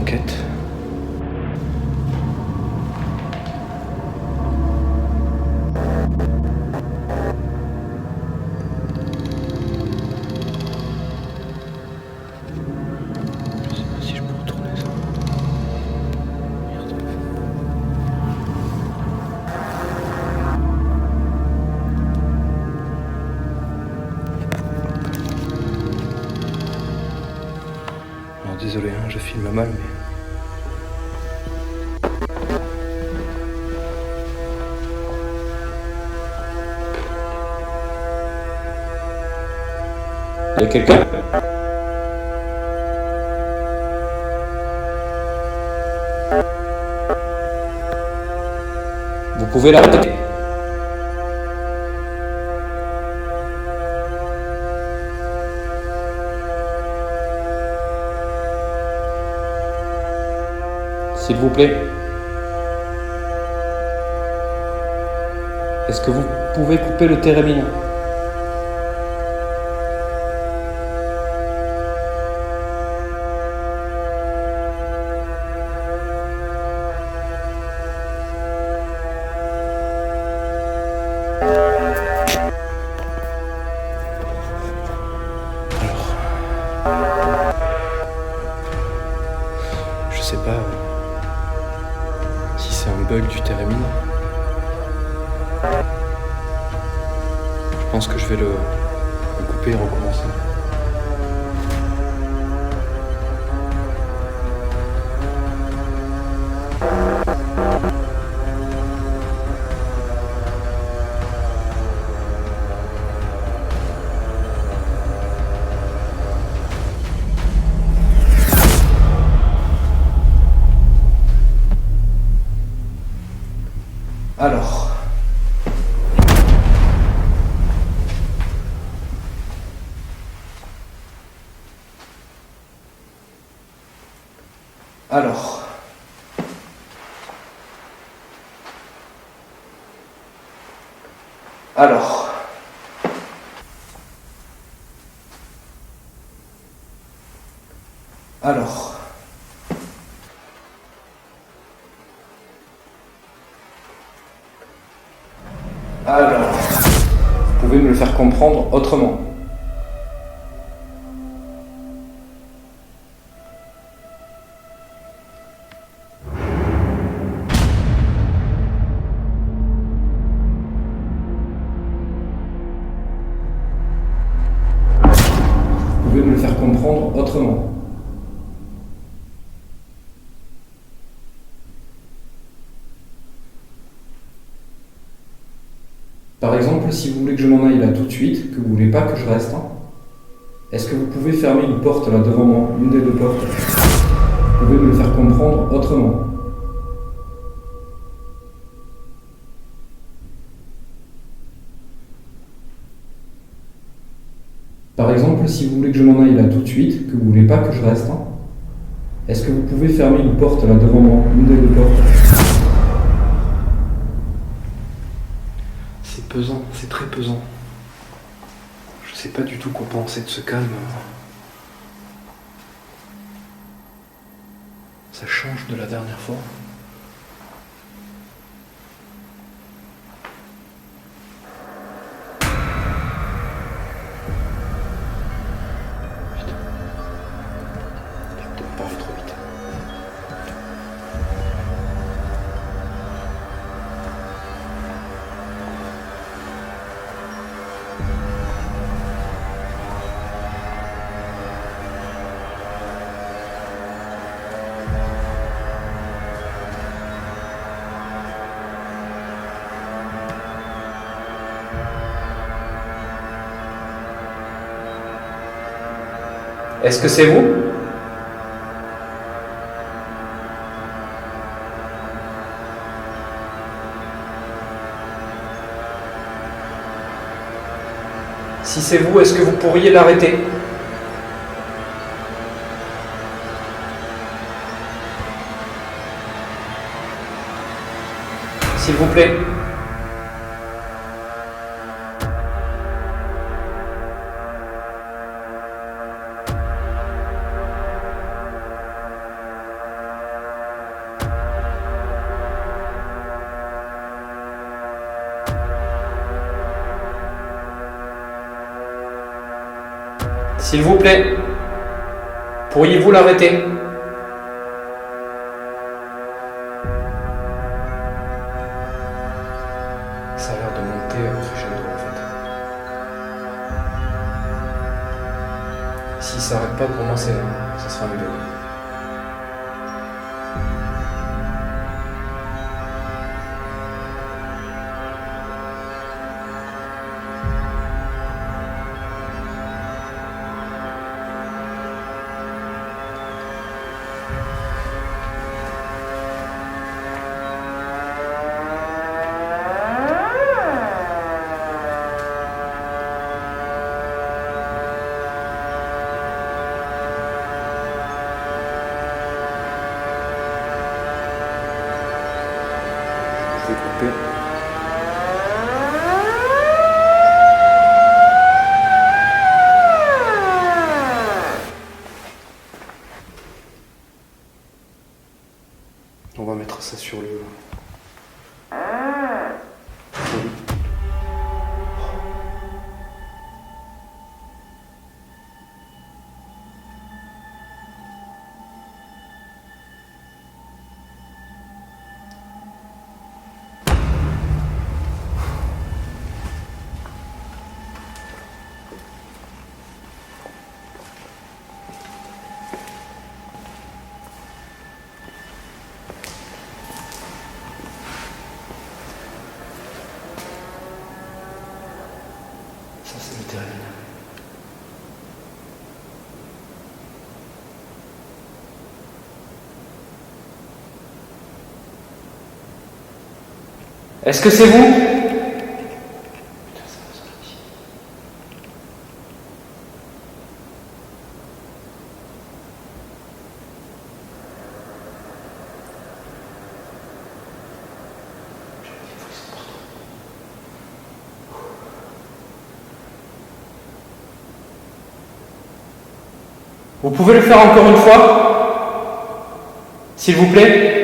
enquête. Je sais pas si je peux retourner ça. Merde. Alors désolé, hein, je filme mal, mais... Il y a quelqu'un? Vous pouvez l'arrêter. S'il vous plaît. Est-ce que vous pouvez couper le térémine? Je sais pas si c'est un bug du térémine. Je pense que je vais le couper et recommencer. Alors, alors, alors, alors. Alors, vous pouvez me le faire comprendre autrement. Vous pouvez me le faire comprendre autrement. Par exemple, si vous voulez que je m'en aille là tout de suite, que vous voulez pas que je reste, hein, est-ce que vous pouvez fermer une porte là devant moi, une des deux portes? Vous pouvez me le faire comprendre autrement. Par exemple, si vous voulez que je m'en aille là tout de suite, que vous voulez pas que je reste, hein, est-ce que vous pouvez fermer une porte là devant moi, une des deux portes? C'est pesant, c'est très pesant. Je sais pas du tout quoi penser de ce calme. Ça change de la dernière fois. Putain. J'ai peut-être parlé trop vite. Est-ce que c'est vous? Si c'est vous, est-ce que vous pourriez l'arrêter? S'il vous plaît. S'il vous plaît, pourriez-vous l'arrêter? Ça a l'air de monter crescendo en fait. S'il s'arrête pas, pour moi, ça sera un vidéo. Je vais couper. On va mettre ça sur le... Ça, c'est le terrain. Est-ce que c'est vous? Vous pouvez le faire encore une fois, s'il vous plaît?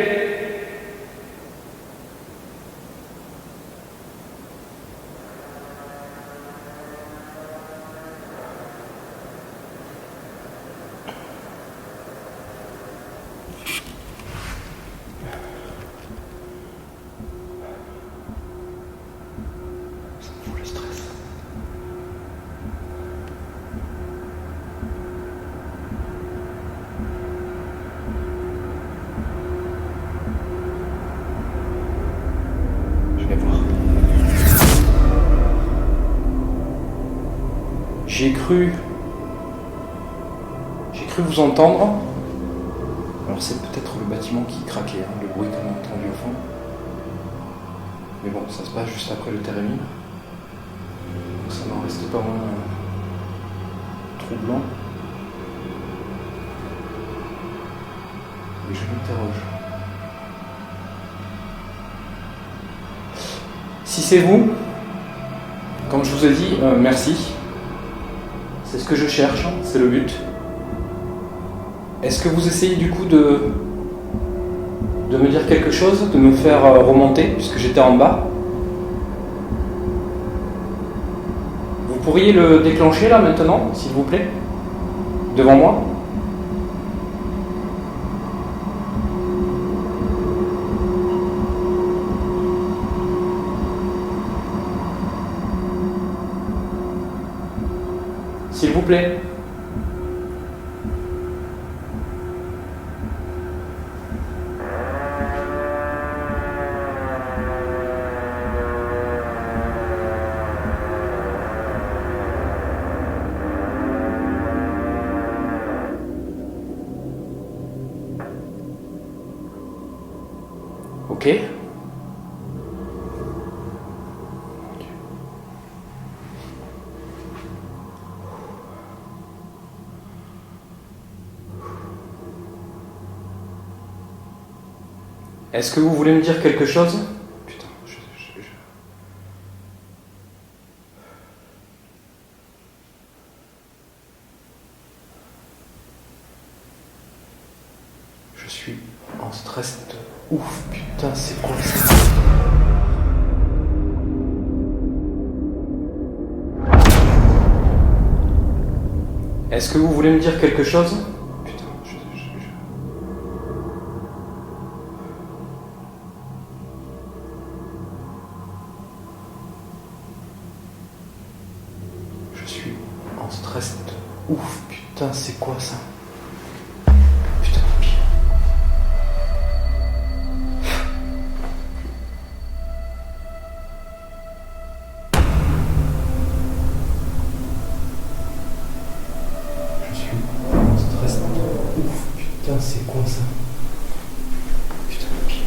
Ça me fout le stress. Je vais voir. J'ai cru vous entendre. Alors c'est peut-être le bâtiment qui craquait, hein, le bruit qu'on a entendu au fond. Mais bon, ça se passe juste après le térémine. Donc ça n'en reste pas moins troublant. Et je m'interroge. Si c'est vous, comme je vous ai dit, merci. C'est ce que je cherche, c'est le but. Est-ce que vous essayez du coup de me dire quelque chose, de me faire remonter, puisque j'étais en bas? Vous pourriez le déclencher là maintenant, s'il vous plaît, devant moi? S'il vous plaît. Ok. Est-ce que vous voulez me dire quelque chose? Putain, je suis en stress de ouf, putain, c'est quoi ça? Est-ce que vous voulez me dire quelque chose? Putain, je suis en stress de ouf. Putain, c'est quoi ça? Putain, pire. Putain, c'est quoi ça? Putain, pire.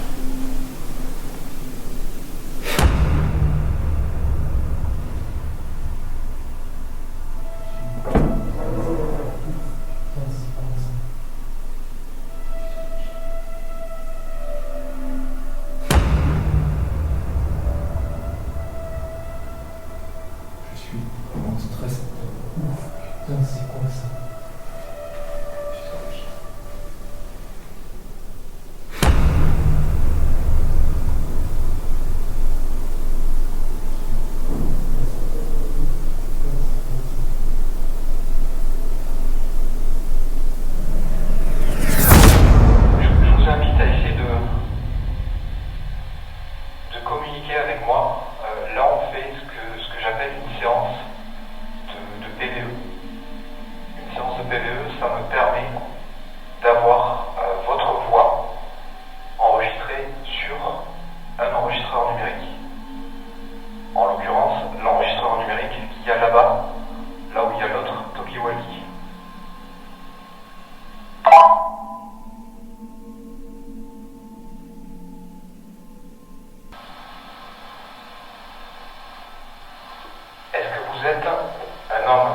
Je suis en stress. Putain, c'est quoi ça? Communiquer avec moi. Là, on fait ce que j'appelle une séance de PVE. Une séance de PVE, ça me permet d'avoir votre voix enregistrée sur un enregistreur numérique. En l'occurrence, l'enregistreur numérique qu'il y a là-bas, là où il y a l'autre Talkie-Walkie. Est-ce que vous êtes un homme?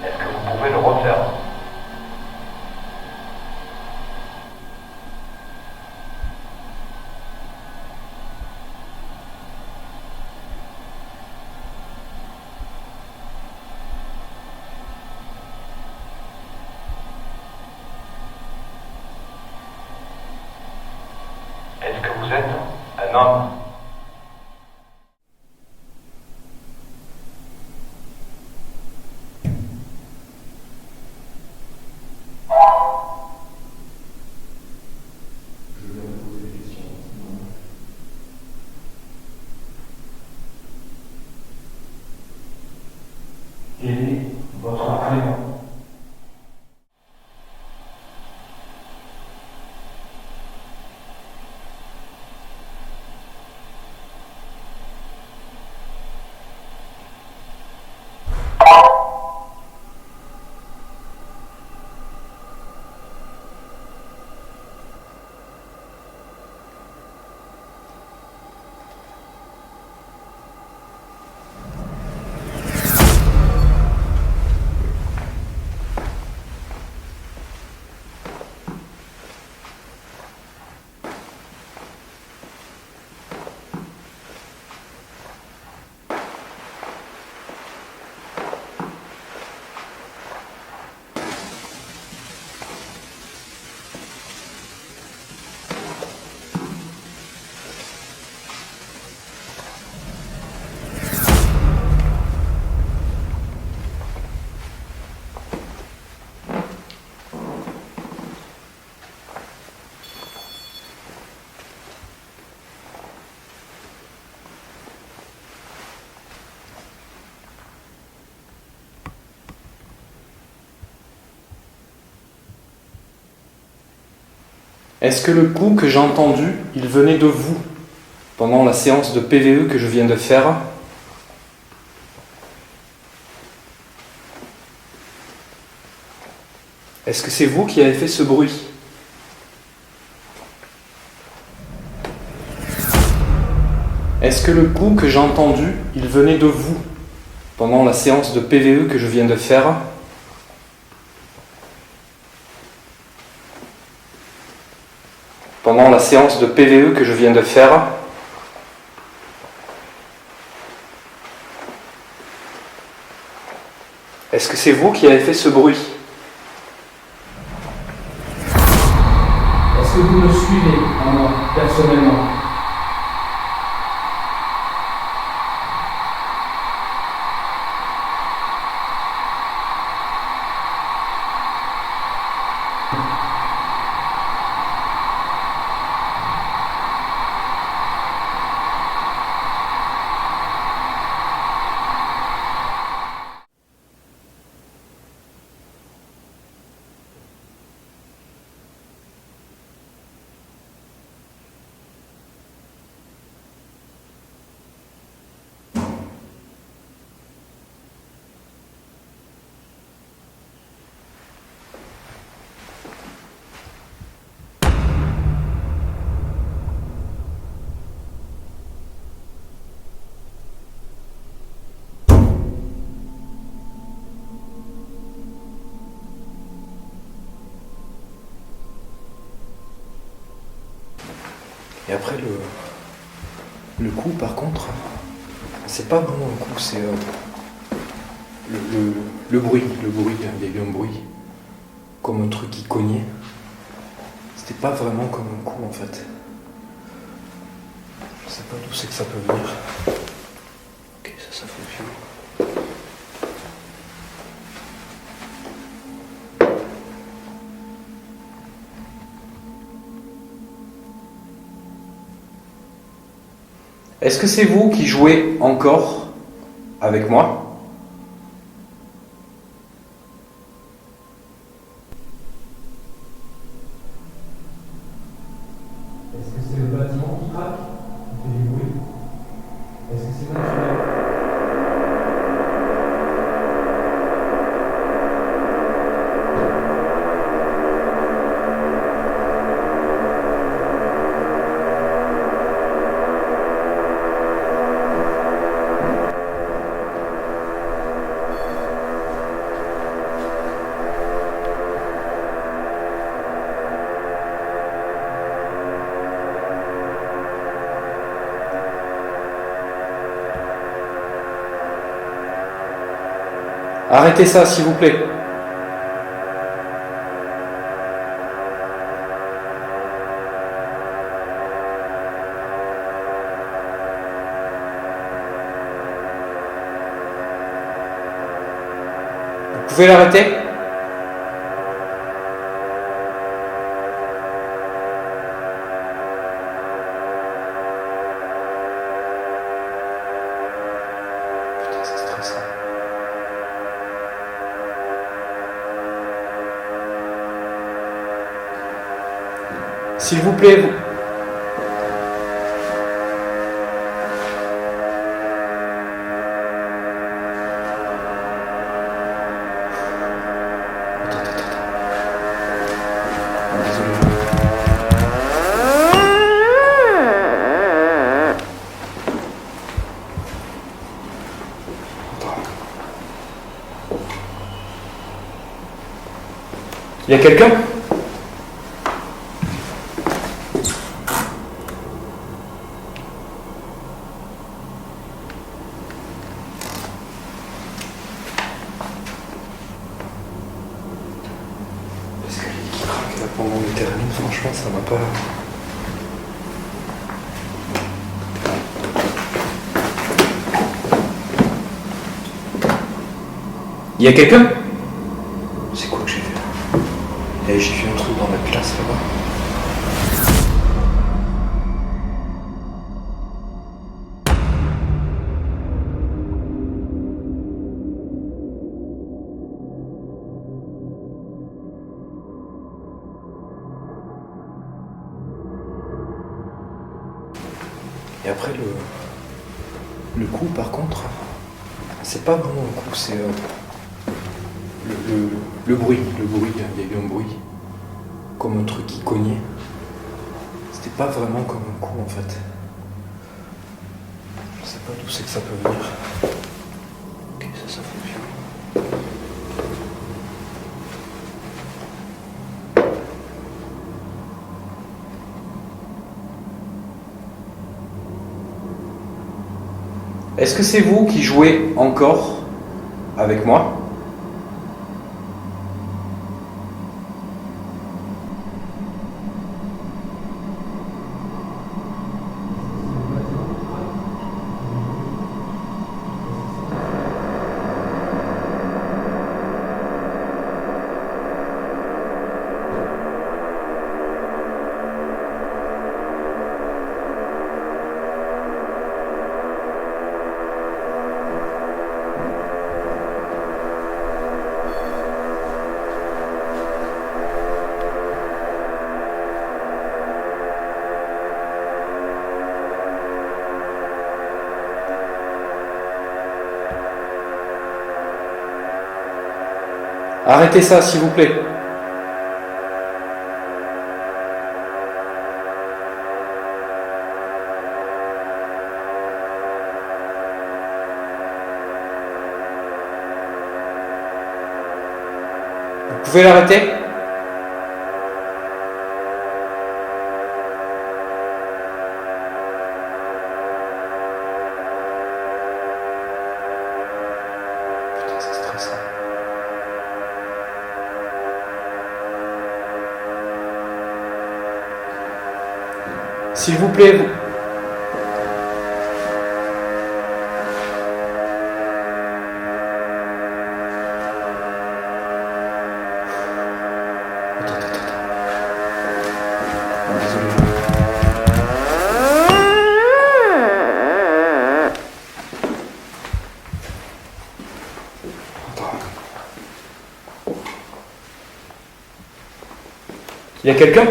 Est-ce que vous pouvez le refaire? Est-ce que vous êtes un homme? Je viens de poser des questions. Quel est votre prénom? Est-ce que le coup que j'ai entendu, il venait de vous pendant la séance de PVE que je viens de faire? Est-ce que c'est vous qui avez fait ce bruit? Est-ce que le coup que j'ai entendu, il venait de vous pendant la séance de PVE que je viens de faire? Pendant la séance de PVE que je viens de faire, est-ce que c'est vous qui avez fait ce bruit? Est-ce que vous me suivez, à moi, personnellement? Et après, le coup, par contre, c'est pas vraiment un coup, c'est le bruit. Il y a eu un bruit, comme un truc qui cognait. C'était pas vraiment comme un coup, en fait. Je sais pas d'où c'est que ça peut venir. Ok, ça fonctionne. Est-ce que c'est vous qui jouez encore avec moi? Est-ce que c'est le bâtiment qui craque, qui fait du bruit? Est-ce que c'est naturel? Arrêtez ça, s'il vous plaît. Vous pouvez l'arrêter? Putain, c'est stressant. S'il vous plaît, vous... Attends. Désolé. Attends. Il y a quelqu'un? L'escalier qui craque là pendant le terrain, franchement, ça m'a pas. Il y a quelqu'un? C'est quoi que j'ai fait là? Eh, j'ai vu un truc dans la classe là-bas. Et après, le coup, par contre, c'est pas vraiment un coup, c'est le bruit. Il y a eu un bruit, comme un truc qui cognait. C'était pas vraiment comme un coup, en fait. Je sais pas d'où c'est que ça peut venir. Ok, ça fonctionne. Est-ce que c'est vous qui jouez encore avec moi? Arrêtez ça, s'il vous plaît. Vous pouvez l'arrêter? stressant. S'il vous plaît, vous... Il y a quelqu'un ?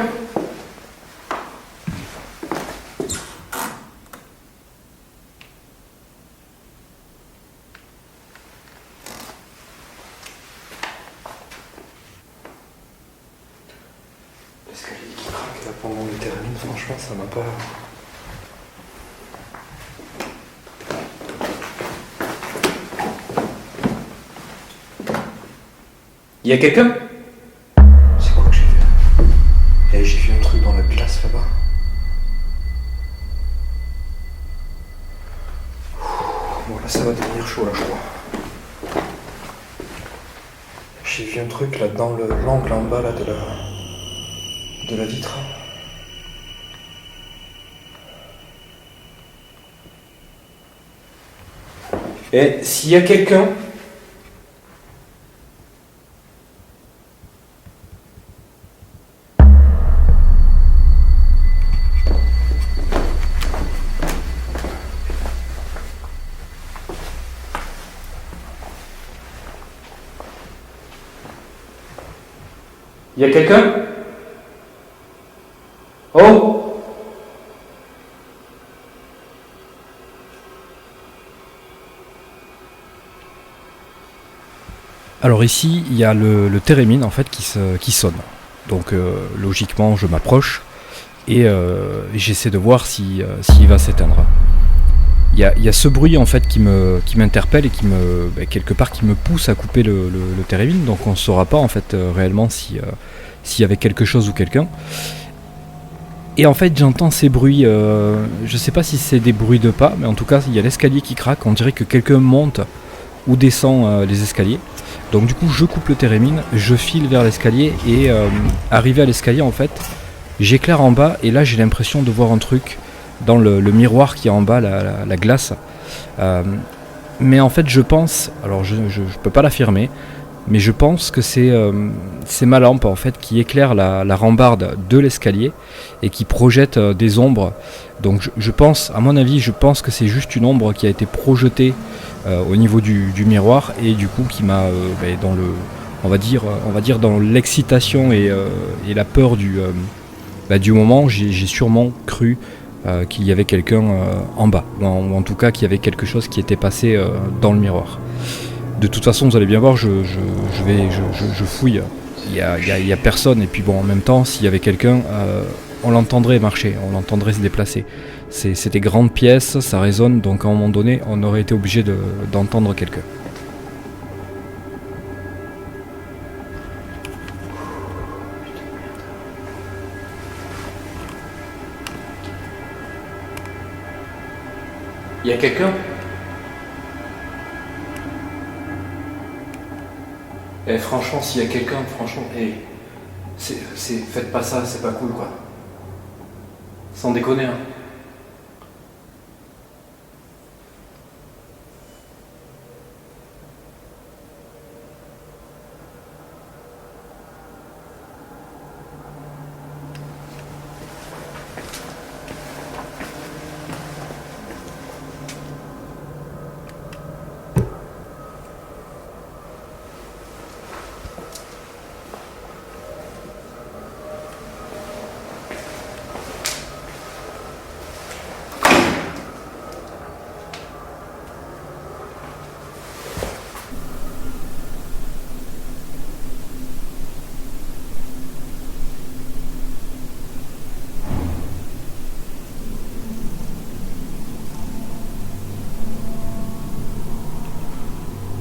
L'escalier qui craque là pendant le termine, franchement ça m'a pas... Il y a quelqu'un ? C'est quoi que j'ai vu ? Eh, j'ai vu un truc dans la glace là-bas. Bon là ça va devenir chaud là je crois. J'ai vu un truc là dans l'angle en bas là de la vitre. Et s'il y a quelqu'un... Il y a quelqu'un ? Oh ? Alors ici, il y a le térémine en fait qui sonne. Donc logiquement, je m'approche et j'essaie de voir s'il va s'éteindre. Il y a ce bruit en fait qui m'interpelle et quelque part qui me pousse à couper le térémine. Donc on ne saura pas en fait réellement s'il y avait quelque chose ou quelqu'un. Et en fait j'entends ces bruits, je sais pas si c'est des bruits de pas, mais en tout cas il y a l'escalier qui craque, on dirait que quelqu'un monte ou descend les escaliers. Donc du coup je coupe le térémine, je file vers l'escalier et arrivé à l'escalier en fait, j'éclaire en bas et là j'ai l'impression de voir un truc dans le miroir qui est en bas, la glace. Mais en fait je pense, alors je peux pas l'affirmer, mais je pense que c'est ma lampe en fait qui éclaire la rambarde de l'escalier et qui projette des ombres. Donc je pense, à mon avis, je pense que c'est juste une ombre qui a été projetée au niveau du miroir et du coup qui m'a dans le, on va dire dans l'excitation et la peur du moment, j'ai sûrement cru qu'il y avait quelqu'un en bas, ou en tout cas qu'il y avait quelque chose qui était passé dans le miroir. De toute façon, vous allez bien voir, je fouille. Il y a personne. Et puis bon, en même temps, s'il y avait quelqu'un, on l'entendrait marcher, on l'entendrait se déplacer. C'est des grandes pièces, ça résonne, donc à un moment donné, on aurait été obligé d'entendre quelqu'un. Il y a quelqu'un ? Eh franchement, s'il y a quelqu'un, franchement, faites pas ça, c'est pas cool quoi. Sans déconner hein.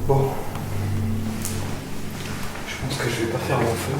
Bon, je pense que je vais pas faire long feu.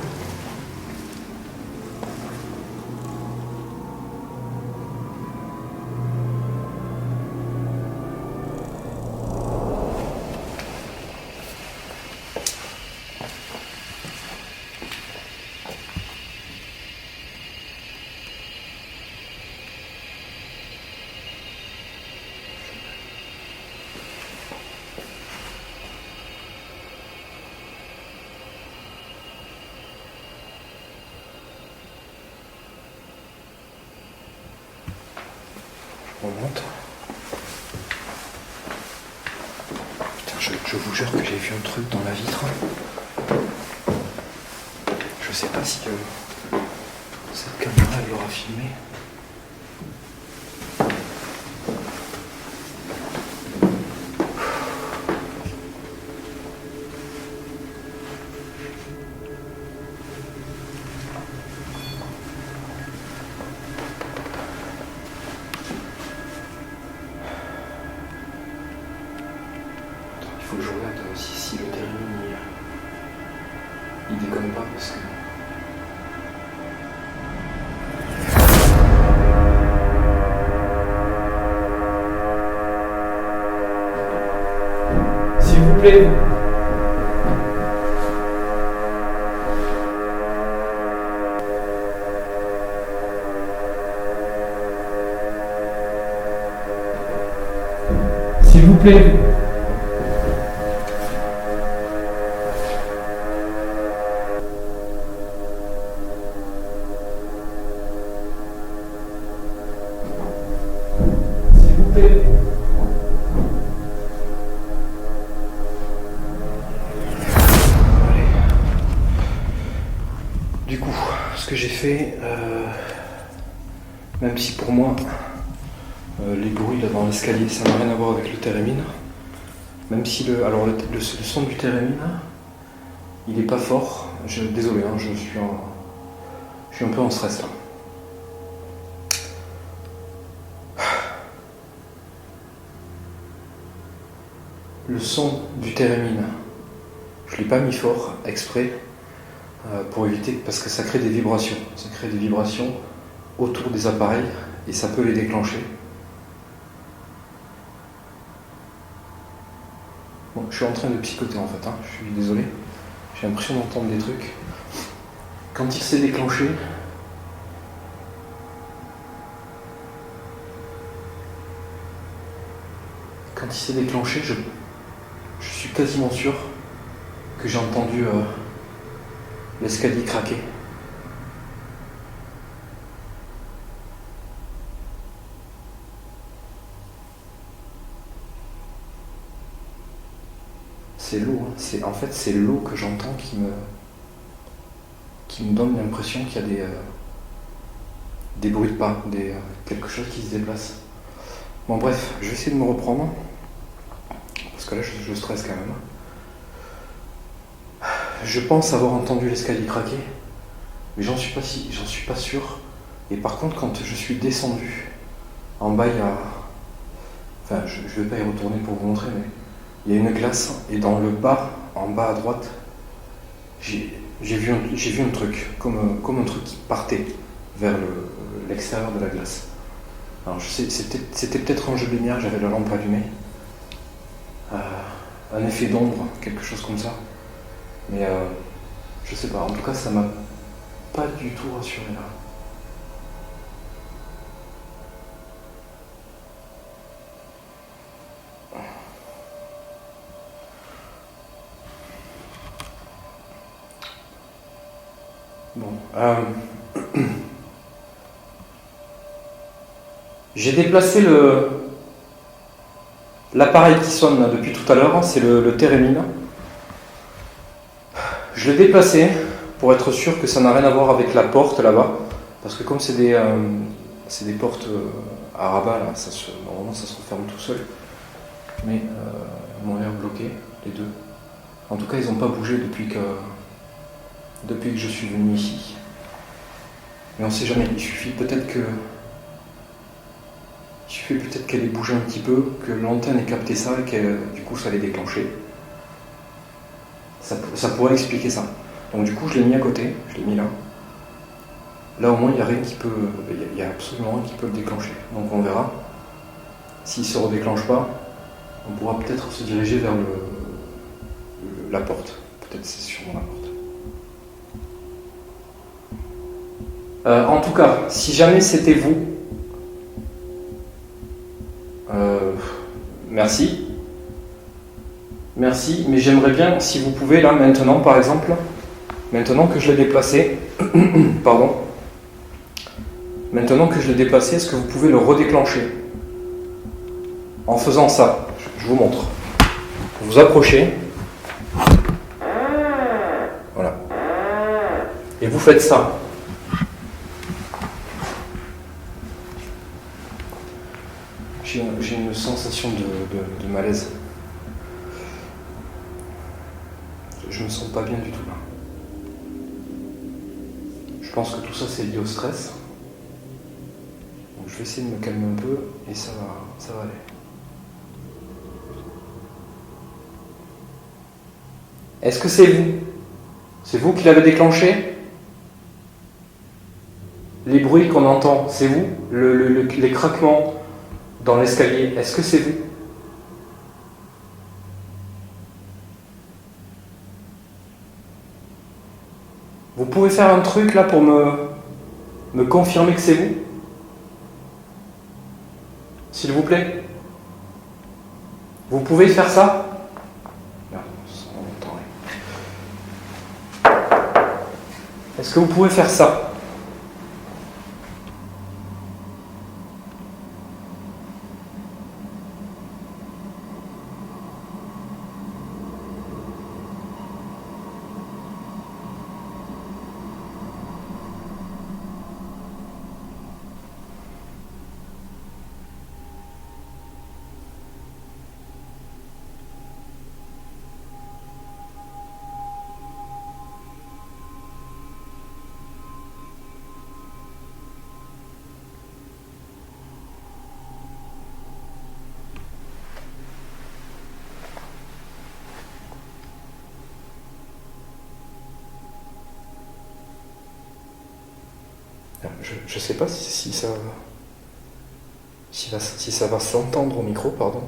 On monte. Putain, je vous jure que j'ai vu un truc dans la vitre. Je sais pas si cette caméra elle l'aura filmé. Il faut que je regarde si le térémine il déconne pas parce que. S'il vous plaît. S'il vous plaît. S'il vous plaît. Du coup, ce que j'ai fait, même si pour moi les bruits là dans l'escalier ça n'a rien à voir avec le térémine, même si le son du térémine il est pas fort, désolé, hein, je suis un peu en stress là. Le son du térémine, je l'ai pas mis fort exprès. Pour éviter, parce que ça crée des vibrations. Ça crée des vibrations autour des appareils et ça peut les déclencher. Bon, je suis en train de psychoter en fait, hein. Je suis désolé. J'ai l'impression d'entendre des trucs. Quand il s'est déclenché, je suis quasiment sûr que j'ai entendu l'escalier craquer. C'est l'eau, hein. C'est l'eau que j'entends qui me donne l'impression qu'il y a des bruits de pas, quelque chose qui se déplace. Bon bref, je vais essayer de me reprendre, parce que là je stresse quand même. Je pense avoir entendu l'escalier craquer, mais j'en suis pas sûr. Et par contre, quand je suis descendu, en bas il y a... Enfin, je vais pas y retourner pour vous montrer, mais il y a une glace, et dans le bas, en bas à droite, j'ai vu un truc, comme un truc qui partait vers l'extérieur de la glace. Alors je sais, c'était peut-être un jeu de lumière, j'avais la lampe allumée. Un effet d'ombre, quelque chose comme ça. Mais je sais pas, en tout cas ça m'a pas du tout rassuré là. Bon, j'ai déplacé l'appareil qui sonne là, depuis tout à l'heure, c'est le térémine. Je l'ai déplacé pour être sûr que ça n'a rien à voir avec la porte là-bas, parce que comme c'est des portes à rabat, là, normalement ça se referme tout seul, mais ils m'ont l'air bloqués, les deux. En tout cas, ils n'ont pas bougé depuis que je suis venu ici. Mais on ne sait jamais, il suffit peut-être qu'elle ait bougé un petit peu, que l'antenne ait capté ça et que du coup ça l'ait déclenché. Ça pourrait expliquer ça. Donc du coup je l'ai mis à côté, je l'ai mis là. Là au moins il n'y a rien qui peut. Il y a absolument rien qui peut le déclencher. Donc on verra. S'il ne se redéclenche pas, on pourra peut-être se diriger vers la porte. Peut-être c'est sûrement la porte. En tout cas, si jamais c'était vous, merci. Merci, mais j'aimerais bien, si vous pouvez, là, maintenant, par exemple, maintenant que je l'ai déplacé, pardon, maintenant que je l'ai déplacé, est-ce que vous pouvez le redéclencher? En faisant ça, je vous montre. Vous vous approchez. Voilà. Et vous faites ça. J'ai une sensation de malaise. Je me sens pas bien du tout là. Je pense que tout ça c'est lié au stress. Donc je vais essayer de me calmer un peu et ça va aller. Est-ce que c'est vous? C'est vous qui l'avez déclenché? Les bruits qu'on entend, c'est vous? Les craquements dans l'escalier, est-ce que c'est vous? Vous pouvez faire un truc là pour me confirmer que c'est vous? S'il vous plaît? Vous pouvez faire ça? Non, on n'entend rien. Est-ce que vous pouvez faire ça? Je sais pas si ça va s'entendre au micro, pardon.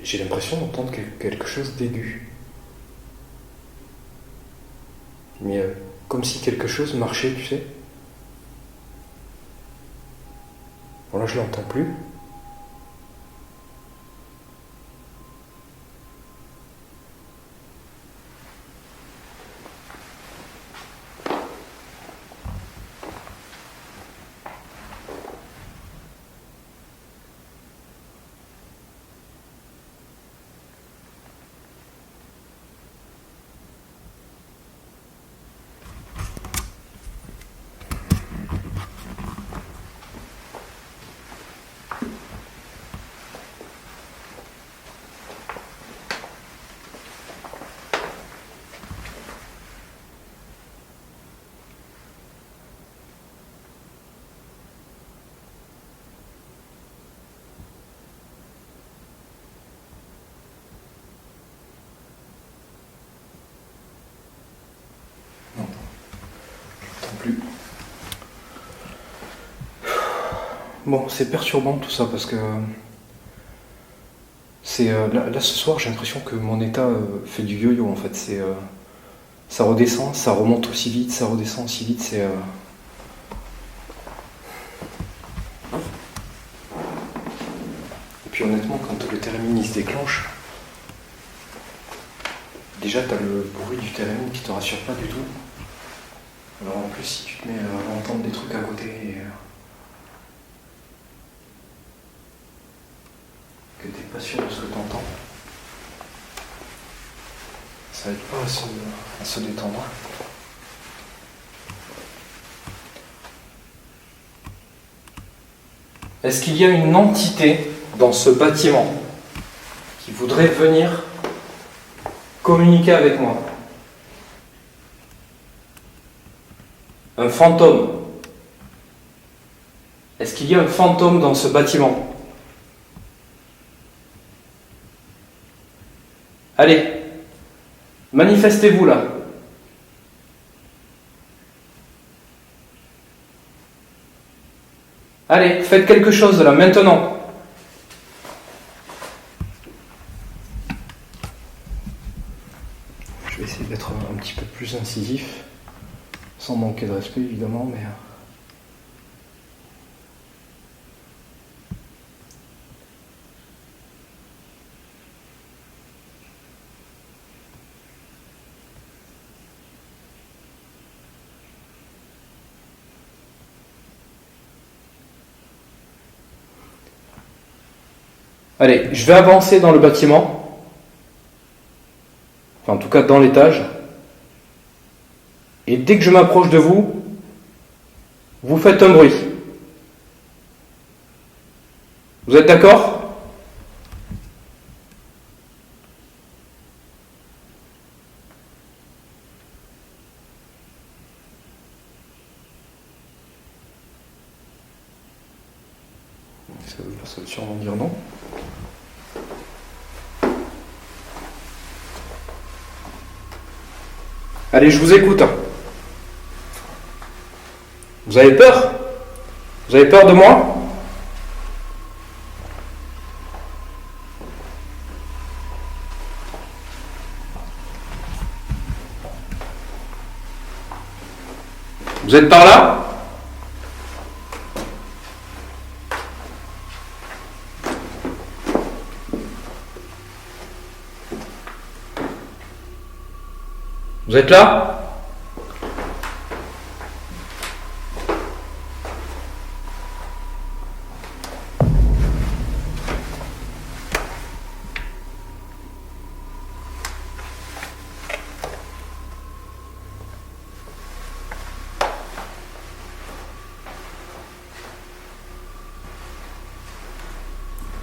J'ai l'impression d'entendre quelque chose d'aigu. Mais comme si quelque chose marchait, tu sais. Bon là je l'entends plus. Plus. Bon, c'est perturbant tout ça parce que c'est là ce soir j'ai l'impression que mon état fait du yo-yo en fait. C'est ça redescend, ça remonte aussi vite, ça redescend aussi vite. C'est et puis honnêtement quand le térémine il se déclenche, déjà t'as le bruit du térémine qui te rassure pas du tout. Alors en plus si tu te mets à entendre des trucs à côté et que t'es pas sûr de ce que t'entends, ça aide pas à se détendre. Est-ce qu'il y a une entité dans ce bâtiment qui voudrait venir communiquer avec moi? Un fantôme. Est-ce qu'il y a un fantôme dans ce bâtiment? Allez, manifestez-vous là. Allez, faites quelque chose là, maintenant. Je vais essayer d'être un petit peu plus incisif, sans manquer de respect évidemment, mais... Allez, je vais avancer dans le bâtiment. Enfin, en tout cas, dans l'étage. Et dès que je m'approche de vous, vous faites un bruit. Vous êtes d'accord ? Ça veut sûrement dire non. Allez, je vous écoute. Vous avez peur ? Vous avez peur de moi ? Vous êtes par là ? Vous êtes là ?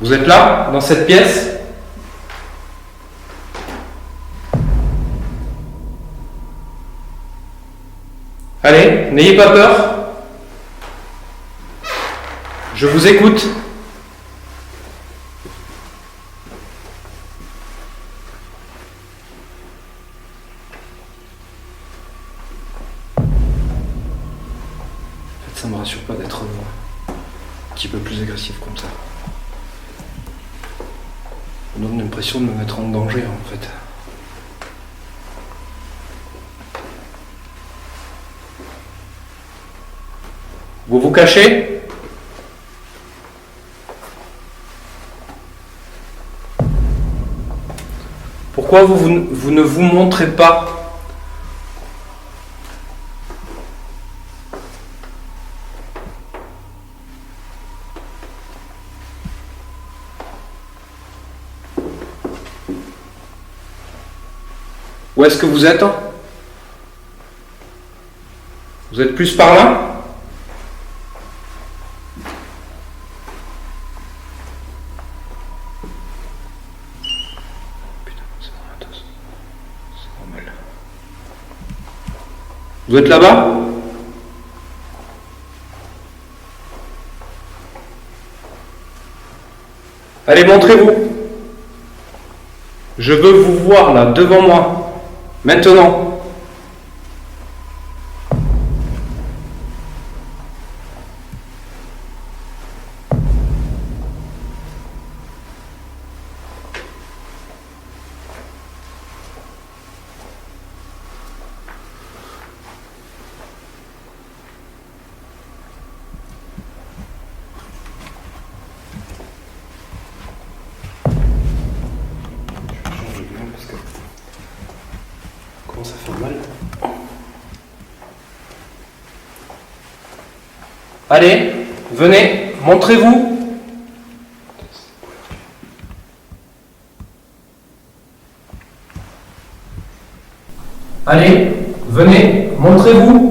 Vous êtes là, dans cette pièce ? Allez, n'ayez pas peur. Je vous écoute. En fait, ça me rassure pas d'être un petit peu plus agressif comme ça. Ça me donne l'impression de me mettre en danger, en fait. Vous vous cachez ? Pourquoi vous ne vous montrez pas ? Où est-ce que vous êtes ? Vous êtes plus par là ? Vous êtes là-bas ? Allez, montrez-vous. Je veux vous voir là, devant moi. Maintenant. Parce que commence à faire mal. Allez, venez, montrez-vous. Allez, venez, montrez-vous.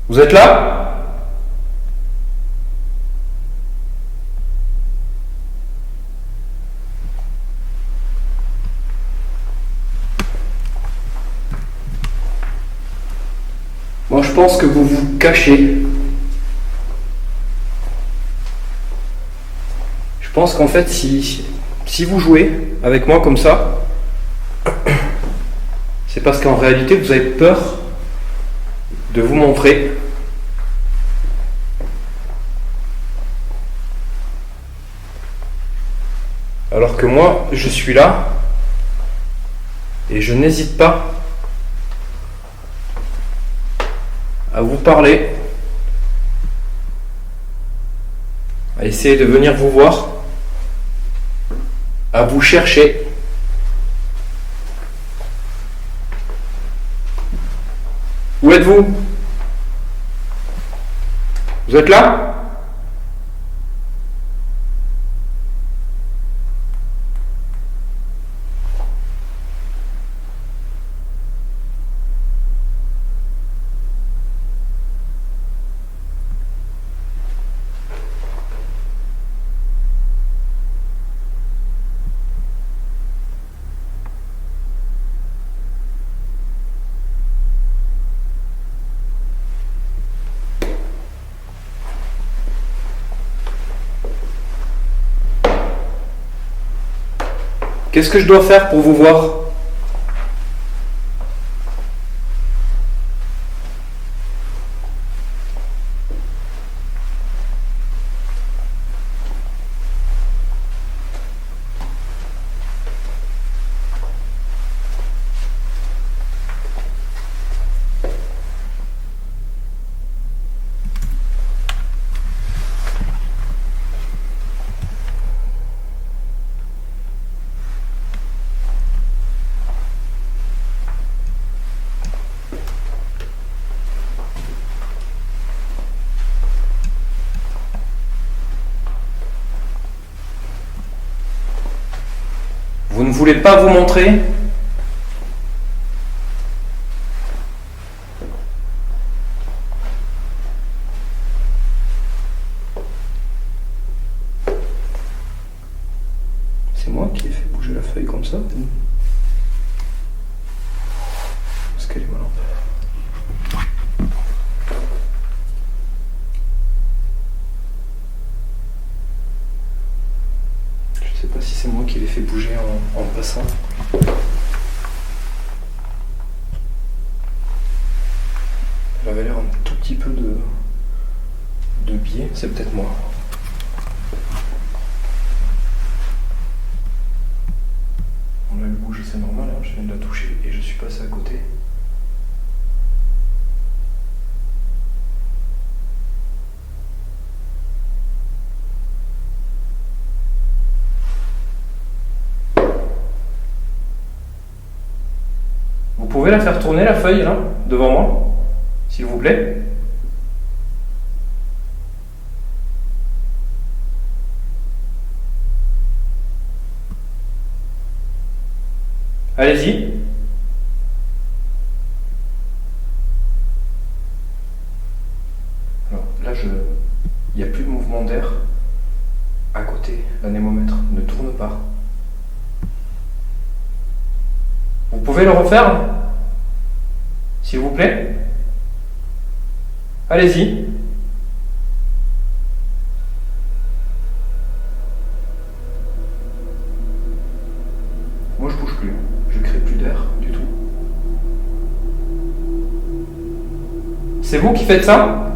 Vous êtes là ? Moi, je pense que vous vous cachez. Je pense qu'en fait, si vous jouez avec moi comme ça, c'est parce qu'en réalité, vous avez peur de vous montrer. Alors que moi, je suis là et je n'hésite pas à vous parler, à essayer de venir vous voir, à vous chercher. Où êtes-vous? Vous êtes là? Qu'est-ce que je dois faire pour vous voir? Vous ne voulez pas vous montrer? C'est moi qui ai fait bouger la feuille comme ça? Parce qu'elle est ma lampe. Je sais pas si c'est moi qui l'ai fait bouger en passant. Elle avait l'air un tout petit peu de biais, c'est peut-être moi. On l'a bougé, c'est normal, hein, je viens de la toucher et je suis passé à côté. Vous pouvez la faire tourner la feuille là, devant moi, s'il vous plaît? Allez-y. Alors là, il n'y a plus de mouvement d'air. À côté, l'anémomètre ne tourne pas. Vous pouvez le refaire, s'il vous plaît? Allez-y. Moi, je bouge plus. Je crée plus d'air du tout. C'est vous qui faites ça?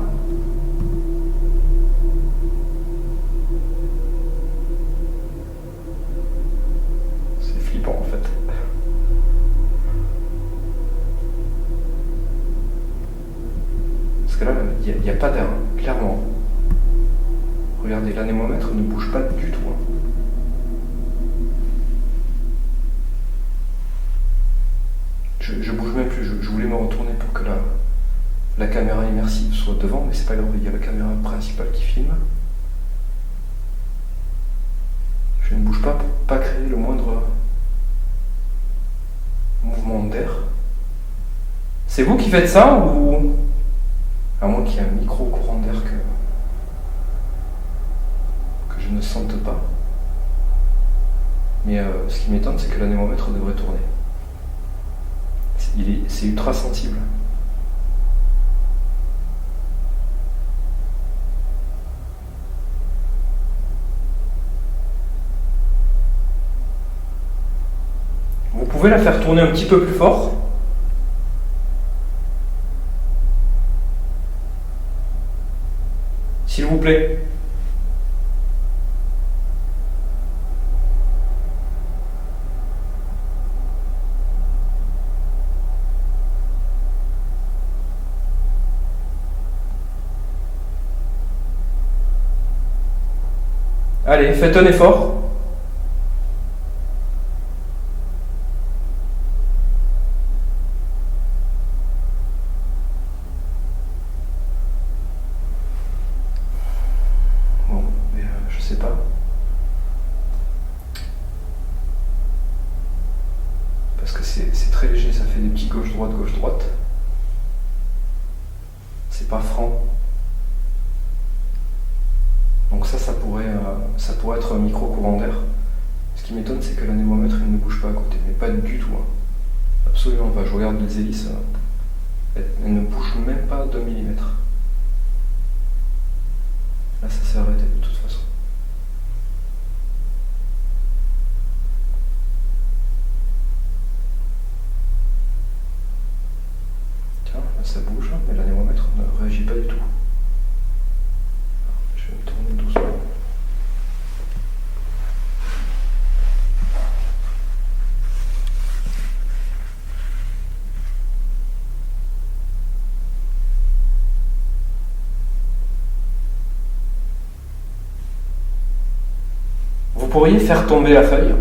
C'est flippant en fait. Parce que là, il n'y a pas d'air, clairement. Regardez, l'anémomètre ne bouge pas du tout. Je bouge même plus, je voulais me retourner pour que la caméra immersive soit devant, mais c'est pas grave, il y a la caméra principale qui filme. Je ne bouge pas pour pas créer le moindre mouvement d'air. C'est vous qui faites ça ou à moins qu'il y ait un micro-courant d'air que je ne sente pas. Mais ce qui m'étonne, c'est que l'anémomètre devrait tourner. C'est ultra sensible. Vous pouvez la faire tourner un petit peu plus fort. S'il vous plaît. Allez, faites un effort. pas. Parce que c'est très léger, ça fait des petits gauche-droite, gauche-droite. C'est pas franc. Donc ça pourrait être un micro-courant d'air. Ce qui m'étonne, c'est que l'anémomètre il ne bouge pas à côté, mais pas du tout. Hein. Absolument pas. Je regarde les hélices, elles ne bougent même pas d'1 millimètre. Là, ça s'est arrêté de toute façon. Tiens, là ça bouge, mais l'anémomètre ne réagit pas du tout. Je vais me tourner doucement. Vous pourriez faire tomber la feuille.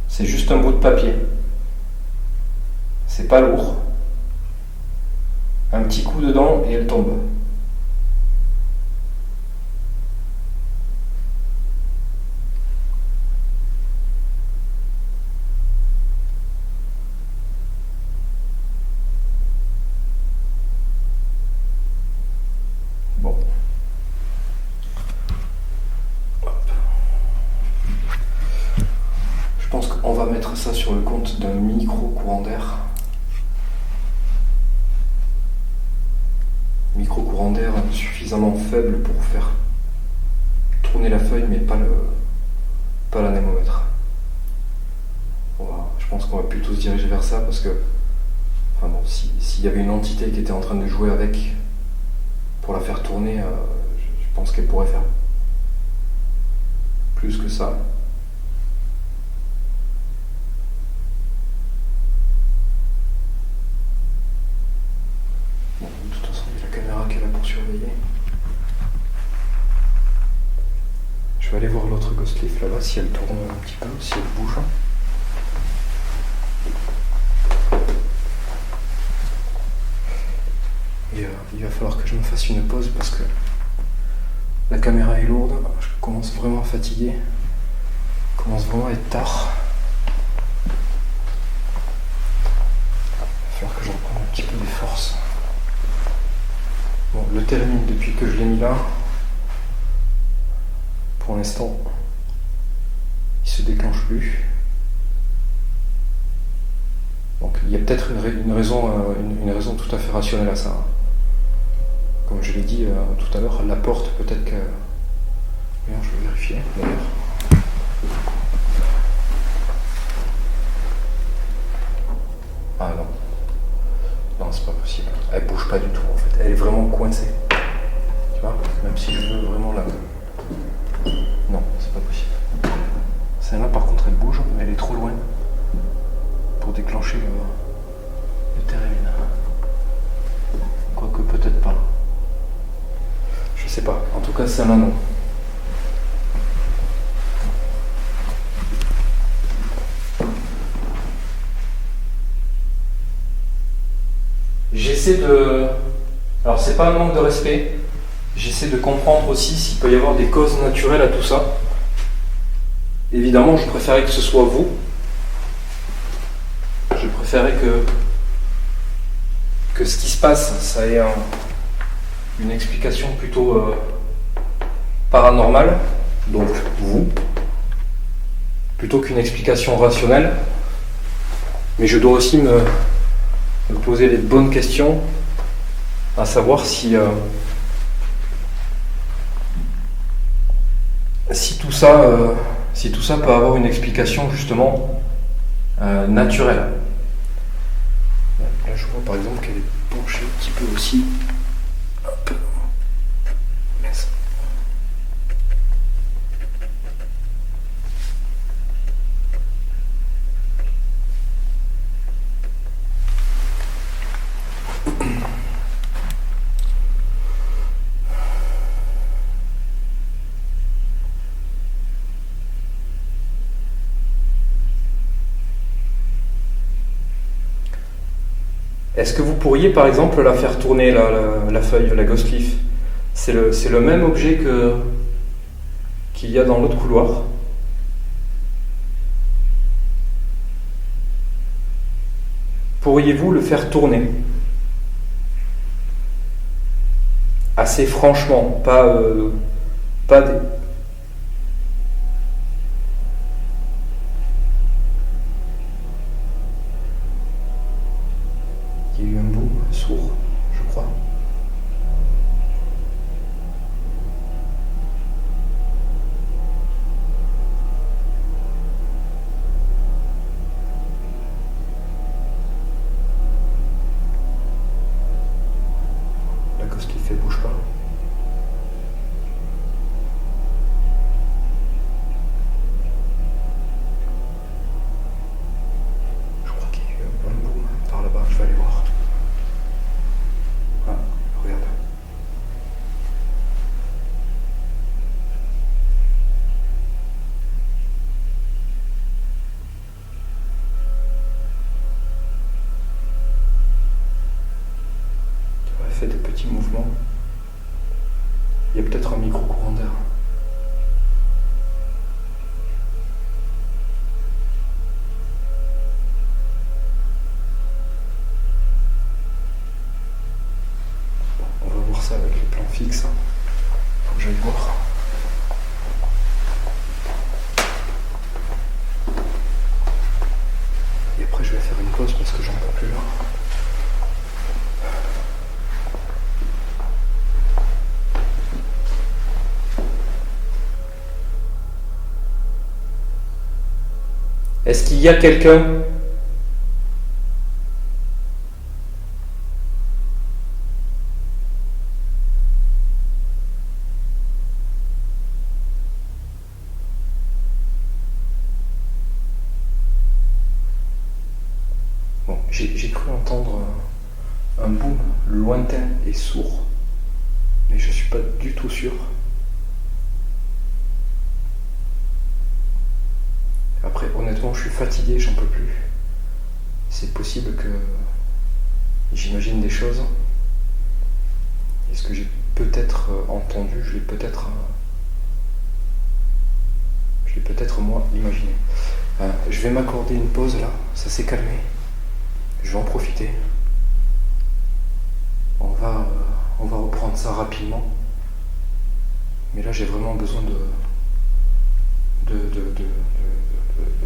C'est juste un bout de papier. C'est pas lourd. Un petit coup dedans et elle tombe. Bon. Hop. Je pense qu'on va mettre ça sur le compte d'un micro-courant d'air. Micro-courant d'air suffisamment faible pour faire tourner la feuille, mais pas l'anémomètre. Je pense qu'on va plutôt se diriger vers ça parce que, enfin bon, s'il y avait une entité qui était en train de jouer avec pour la faire tourner, je pense qu'elle pourrait faire plus que ça. Bon, de toute façon, il y a la caméra qui est là pour surveiller. Je vais aller voir l'autre Ghost Leaf là-bas, si elle tourne un petit peu, si elle bouge. Et il va falloir que je me fasse une pause parce que la caméra est lourde, je commence vraiment à fatiguer, je commence vraiment à être tard. Il va falloir que je reprenne un petit peu des forces. Bon, le thermine, depuis que je l'ai mis là, pour l'instant, il se déclenche plus. Donc il y a peut-être une raison tout à fait rationnelle à ça. Comme je l'ai dit tout à l'heure, la porte peut-être que... D'ailleurs, je vais vérifier d'ailleurs. Ah non. Non, c'est pas possible. Elle bouge pas du tout en fait. Elle est vraiment coincée. Tu vois? Même si je veux vraiment la... Non, c'est pas possible. Celle-là par contre elle bouge, mais elle est trop loin pour déclencher le thermine. Quoique peut-être pas. Je sais pas. En tout cas celle-là non. J'essaie de... Alors c'est pas un manque de respect. J'essaie de comprendre aussi s'il peut y avoir des causes naturelles à tout ça. Évidemment, je préférais que ce soit vous. Je préférais que ce qui se passe, ça ait une explication plutôt paranormale, donc vous, plutôt qu'une explication rationnelle. Mais je dois aussi me poser les bonnes questions, à savoir si tout ça peut avoir une explication justement naturelle. Là je vois par exemple qu'elle est penchée un petit peu aussi. Hop. Mince. Est-ce que vous pourriez par exemple la faire tourner, la feuille, la ghost leaf? C'est le même objet qu'il y a dans l'autre couloir. Pourriez-vous le faire tourner? Assez franchement, pas des... Il y a eu un boom sourd, je crois. La cause qui fait bouge pas. Je crois qu'il y a eu un boom par là-bas, je vais aller voir. Ah, regarde. Tu vois, fait des petits mouvements. Il y a peut-être un micro-courant d'air. Bon, on va voir ça avec les plans fixes. Faut que j'aille voir. Et après je vais faire une pause parce que j'en peux plus là. Est-ce qu'il y a quelqu'un? Bon, j'ai cru entendre un boom lointain et sourd, mais je suis pas du tout sûr. Après, honnêtement, je suis fatigué, j'en peux plus. C'est possible que j'imagine des choses. Et ce que j'ai peut-être entendu, je l'ai peut-être moi imaginé. Je vais m'accorder une pause là, ça s'est calmé. Je vais en profiter. On va reprendre ça rapidement. Mais là, j'ai vraiment besoin de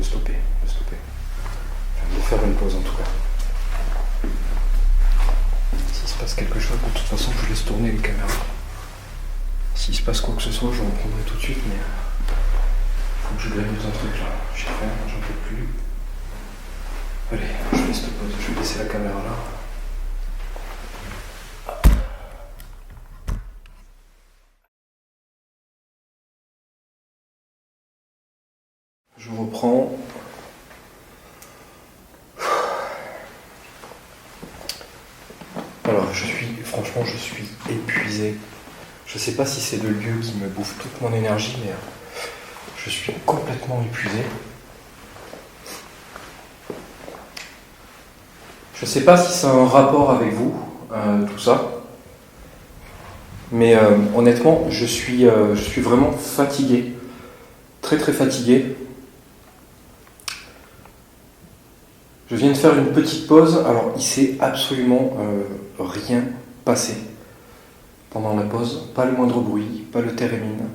stopper. Enfin, de faire une pause en tout cas. S'il se passe quelque chose, de toute façon, je laisse tourner les caméras. S'il se passe quoi que ce soit, je reprendrai tout de suite, mais faut que je grignote un truc là. J'ai faim, j'en peux plus. Allez, je fais cette pause, je vais laisser la caméra là. Je reprends. Alors, franchement, je suis épuisé. Je sais pas si c'est le lieu qui me bouffe toute mon énergie, mais je suis complètement épuisé. Je sais pas si c'est un rapport avec vous, tout ça. Mais honnêtement, je suis vraiment fatigué. Très très fatigué. Je viens de faire une petite pause, alors il s'est absolument rien passé pendant la pause, pas le moindre bruit, pas le térémine,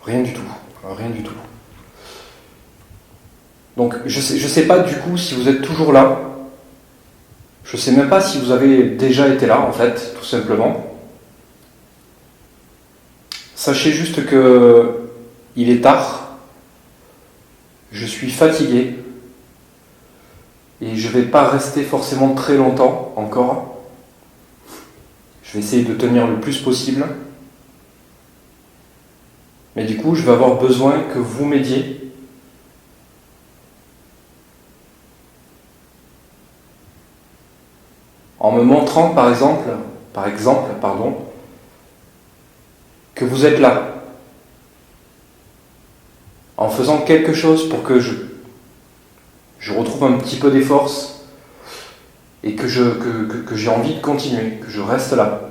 rien du tout. Donc je sais pas du coup si vous êtes toujours là, je sais même pas si vous avez déjà été là en fait, tout simplement. Sachez juste que il est tard, je suis fatigué. Et je ne vais pas rester forcément très longtemps encore. Je vais essayer de tenir le plus possible. Mais du coup, je vais avoir besoin que vous m'aidiez. En me montrant par exemple, que vous êtes là. En faisant quelque chose pour que je retrouve un petit peu des forces et que j'ai envie de continuer, que je reste là.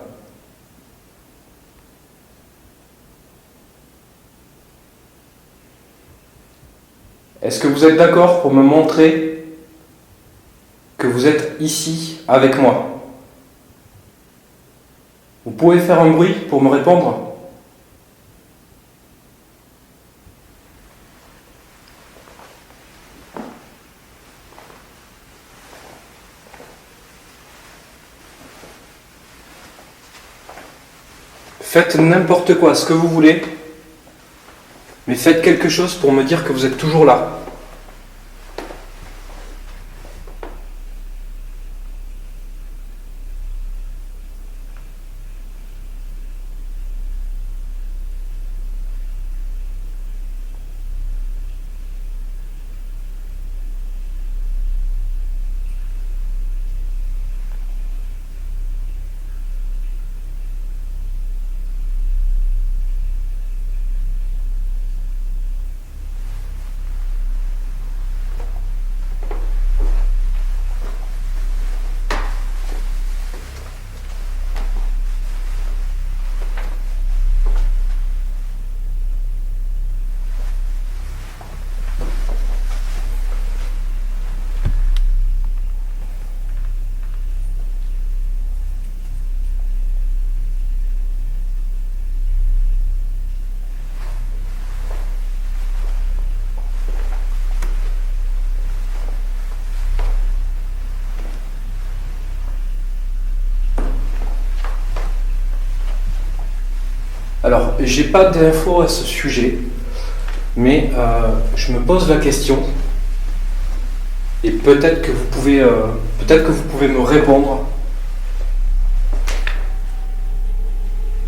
Est-ce que vous êtes d'accord pour me montrer que vous êtes ici avec moi? Vous pouvez faire un bruit pour me répondre? Faites n'importe quoi, ce que vous voulez, mais faites quelque chose pour me dire que vous êtes toujours là. Alors, j'ai pas d'infos à ce sujet, mais je me pose la question, et peut-être que vous pouvez me répondre.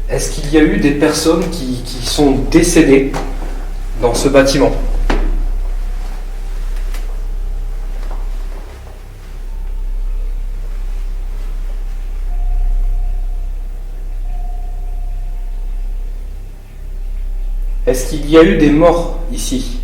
Est-ce qu'il y a eu des personnes qui sont décédées dans ce bâtiment ? Est-ce qu'il y a eu des morts ici ?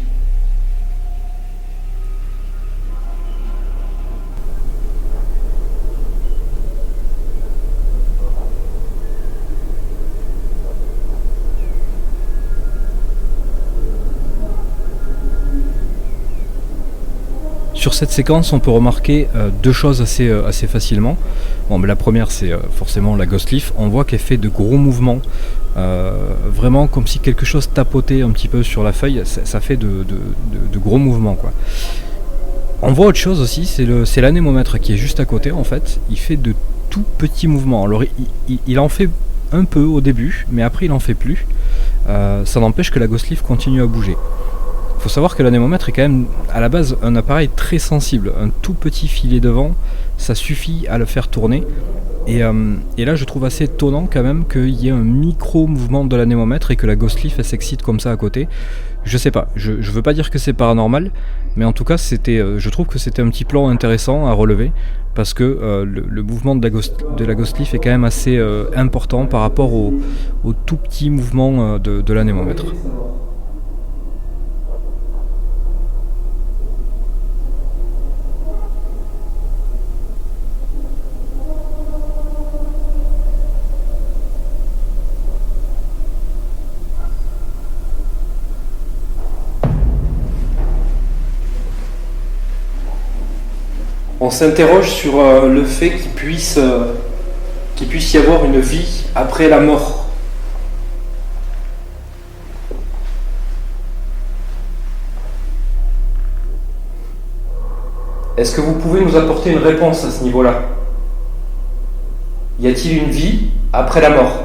Sur cette séquence, on peut remarquer deux choses assez facilement. Bon, mais la première, c'est forcément la Ghost Leaf. On voit qu'elle fait de gros mouvements, vraiment comme si quelque chose tapotait un petit peu sur la feuille. Ça fait de gros mouvements, quoi. On voit autre chose aussi, c'est l'anémomètre qui est juste à côté, en fait. Il fait de tout petits mouvements. Alors, il en fait un peu au début, mais après, il en fait plus. Ça n'empêche que la Ghost Leaf continue à bouger. Il faut savoir que l'anémomètre est quand même à la base un appareil très sensible. Un tout petit filet de vent, ça suffit à le faire tourner. Et là, je trouve assez étonnant quand même qu'il y ait un micro-mouvement de l'anémomètre et que la Ghost Leaf elle s'excite comme ça à côté. Je sais pas, je veux pas dire que c'est paranormal, mais en tout cas, je trouve que c'était un petit plan intéressant à relever parce que le mouvement de la Ghost Leaf est quand même assez important par rapport au tout petit mouvement de l'anémomètre. On s'interroge sur le fait qu'il puisse y avoir une vie après la mort. Est-ce que vous pouvez nous apporter une réponse à ce niveau-là ? Y a-t-il une vie après la mort ?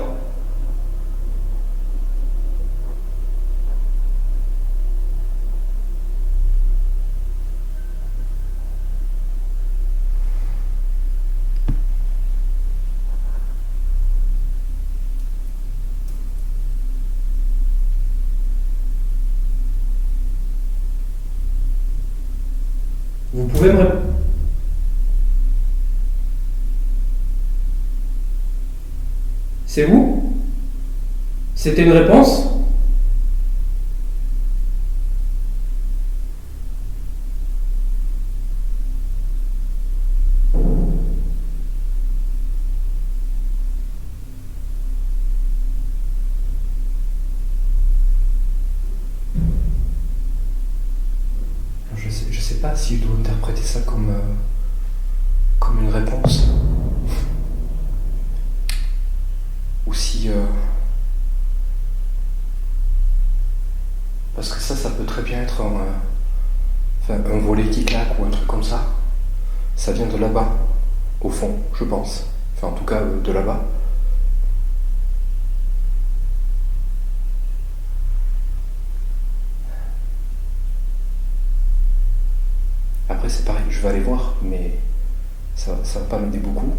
Vous pouvez me répondre ? C'est vous ? C'était une réponse ? si je dois interpréter ça comme une réponse. Ou si... Parce que ça peut très bien être un volet qui claque ou un truc comme ça. Ça vient de là-bas, au fond, je pense. Enfin, en tout cas, de là-bas. Après, c'est pareil, je vais aller voir, mais ça va pas m'aider beaucoup.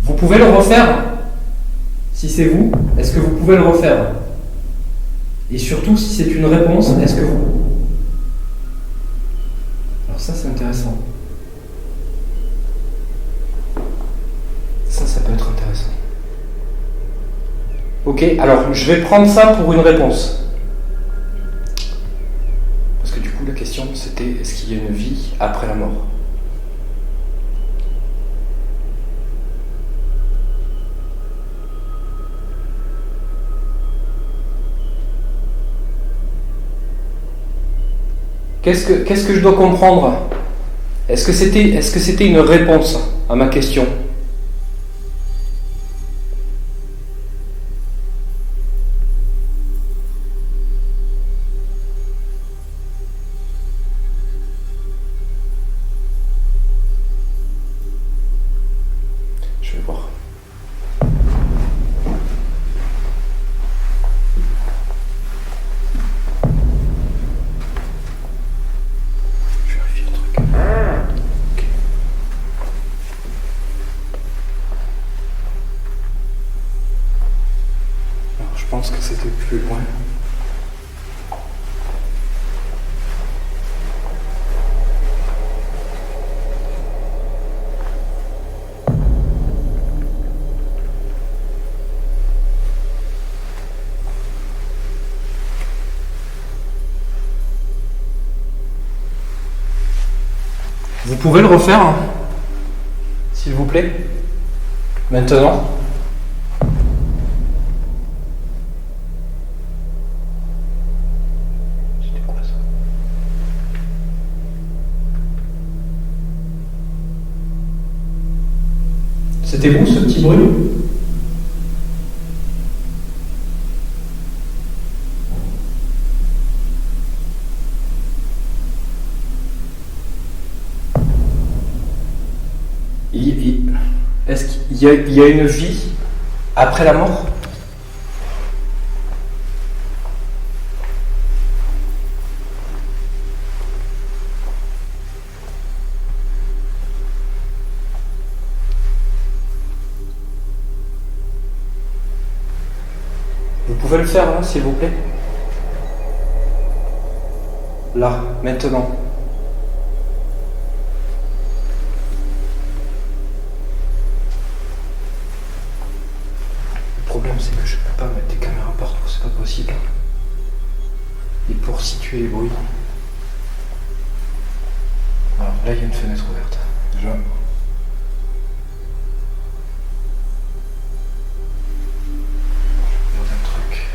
Vous pouvez le refaire? Si c'est vous, est-ce que vous pouvez le refaire? Et surtout, si c'est une réponse, est-ce que vous... Alors ça, c'est intéressant. Ça peut être intéressant. Ok, alors je vais prendre ça pour une réponse. Parce que du coup, la question, c'était est-ce qu'il y a une vie après la mort? Qu'est-ce que je dois comprendre? Est-ce que c'était une réponse à ma question? Je vais voir. Je pense que c'était plus loin. Vous pouvez le refaire, hein, S'il vous plaît. Maintenant. C'était quoi ça? C'était vous ce petit bruit? Est-ce qu'il y a une vie après la mort? Vous pouvez le faire là, s'il vous plaît? Là, maintenant. Le problème, c'est que je ne peux pas mettre des caméras partout, c'est pas possible. Et pour situer les bruits... Alors là, il y a une fenêtre ouverte. Déjà. Regarde un truc.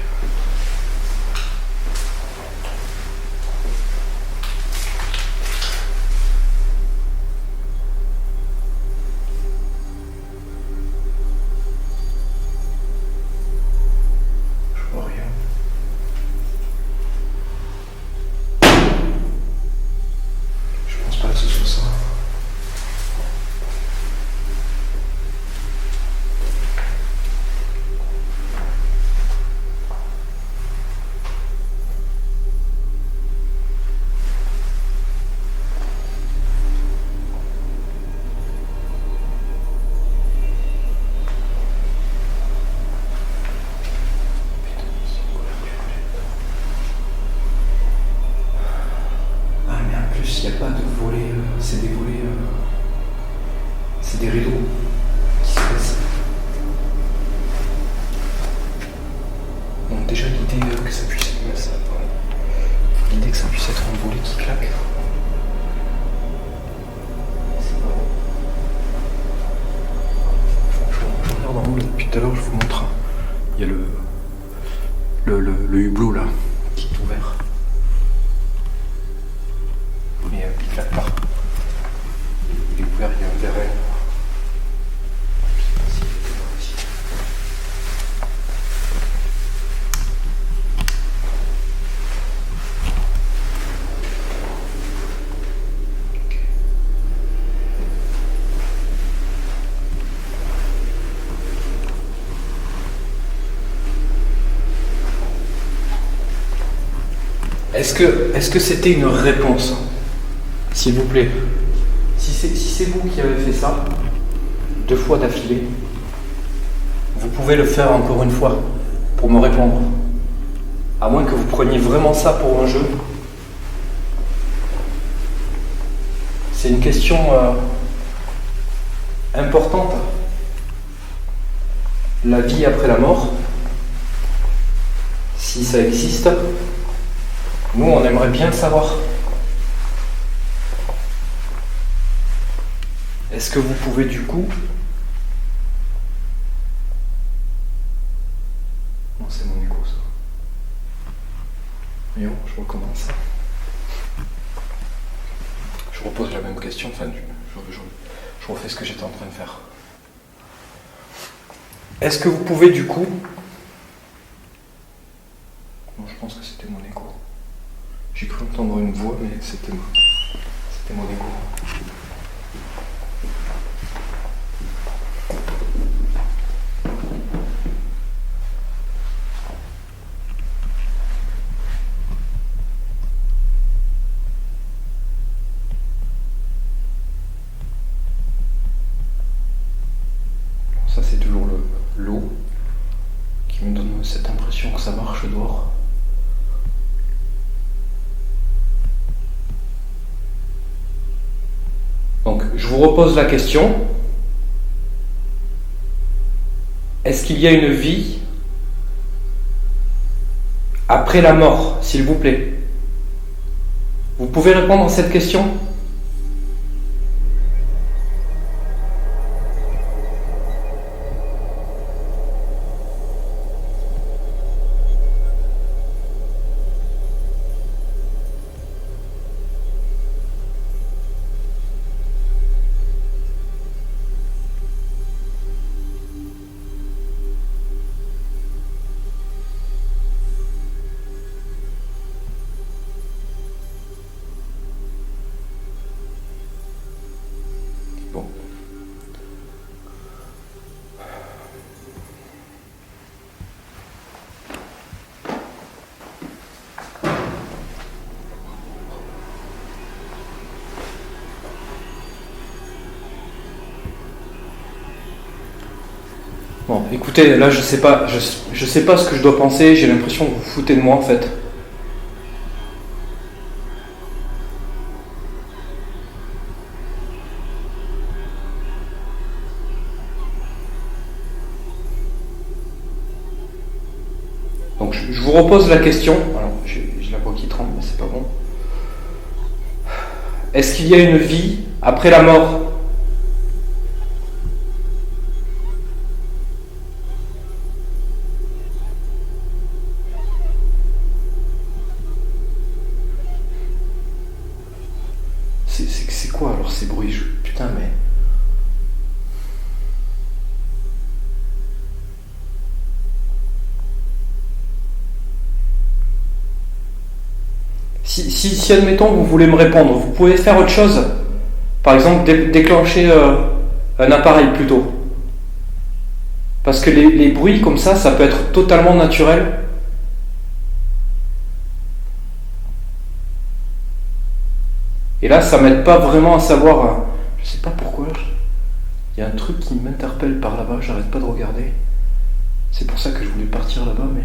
Je vois rien. Je pense pas que ce soit ça. Ah mais en plus il n'y a pas de volets, c'est des volets, c'est des rideaux qui se baissent. Donc déjà l'idée que ça puisse être un volet qui claque. C'est pas... Je regarde en haut depuis tout à l'heure, je vous montre. Il y a le hublot là qui est ouvert. Est-ce que c'était une réponse? S'il vous plaît. Si c'est vous qui avez fait ça, 2 fois d'affilée, vous pouvez le faire encore une fois pour me répondre. À moins que vous preniez vraiment ça pour un jeu. C'est une question importante. La vie après la mort, si ça existe, nous on aimerait bien le savoir. Est-ce que vous pouvez du coup... Non, c'est mon écho ça. Mais bon, je recommence. Je repose la même question, enfin, je refais ce que j'étais en train de faire. Est-ce que vous pouvez du coup... Non, je pense que c'était mon écho. J'ai cru entendre une voix, mais c'était mon écho. Ça, c'est toujours l'eau qui me donne cette impression que ça marche dehors. Donc, je vous repose la question. Est-ce qu'il y a une vie après la mort, s'il vous plaît? Vous pouvez répondre à cette question? Bon. Bon, écoutez, là je sais pas ce que je dois penser, j'ai l'impression que vous vous foutez de moi en fait. Donc je vous repose la question. Alors, j'ai la voix qui tremble, mais c'est pas bon. Est-ce qu'il y a une vie après la mort? C'est quoi alors ces bruits? Putain, mais... Si admettons vous voulez me répondre, vous pouvez faire autre chose. Par exemple, déclencher un appareil plutôt. Parce que les bruits comme ça peut être totalement naturel. Et là, ça m'aide pas vraiment à savoir... Je sais pas pourquoi. Il y a un truc qui m'interpelle par là-bas, j'arrête pas de regarder. C'est pour ça que je voulais partir là-bas, mais...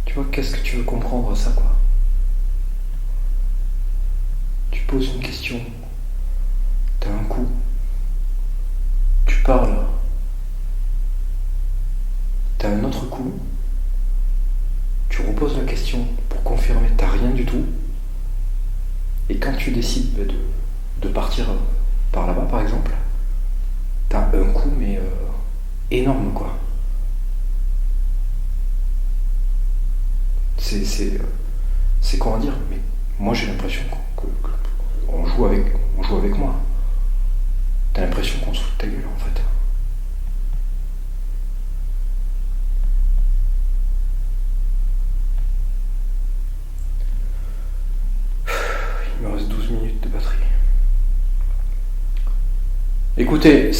Tu vois, qu'est-ce que tu veux comprendre à ça, quoi? Tu poses une question, t'as un coup, tu parles, t'as un autre coup, tu reposes la question pour confirmer, t'as rien du tout, et quand tu décides de partir par là-bas, par exemple, t'as un coup, mais énorme, quoi. C'est comment dire, mais moi j'ai l'impression qu'on joue avec moi. T'as l'impression qu'on se fout de ta gueule en fait. Il me reste 12 minutes de batterie. écoutez,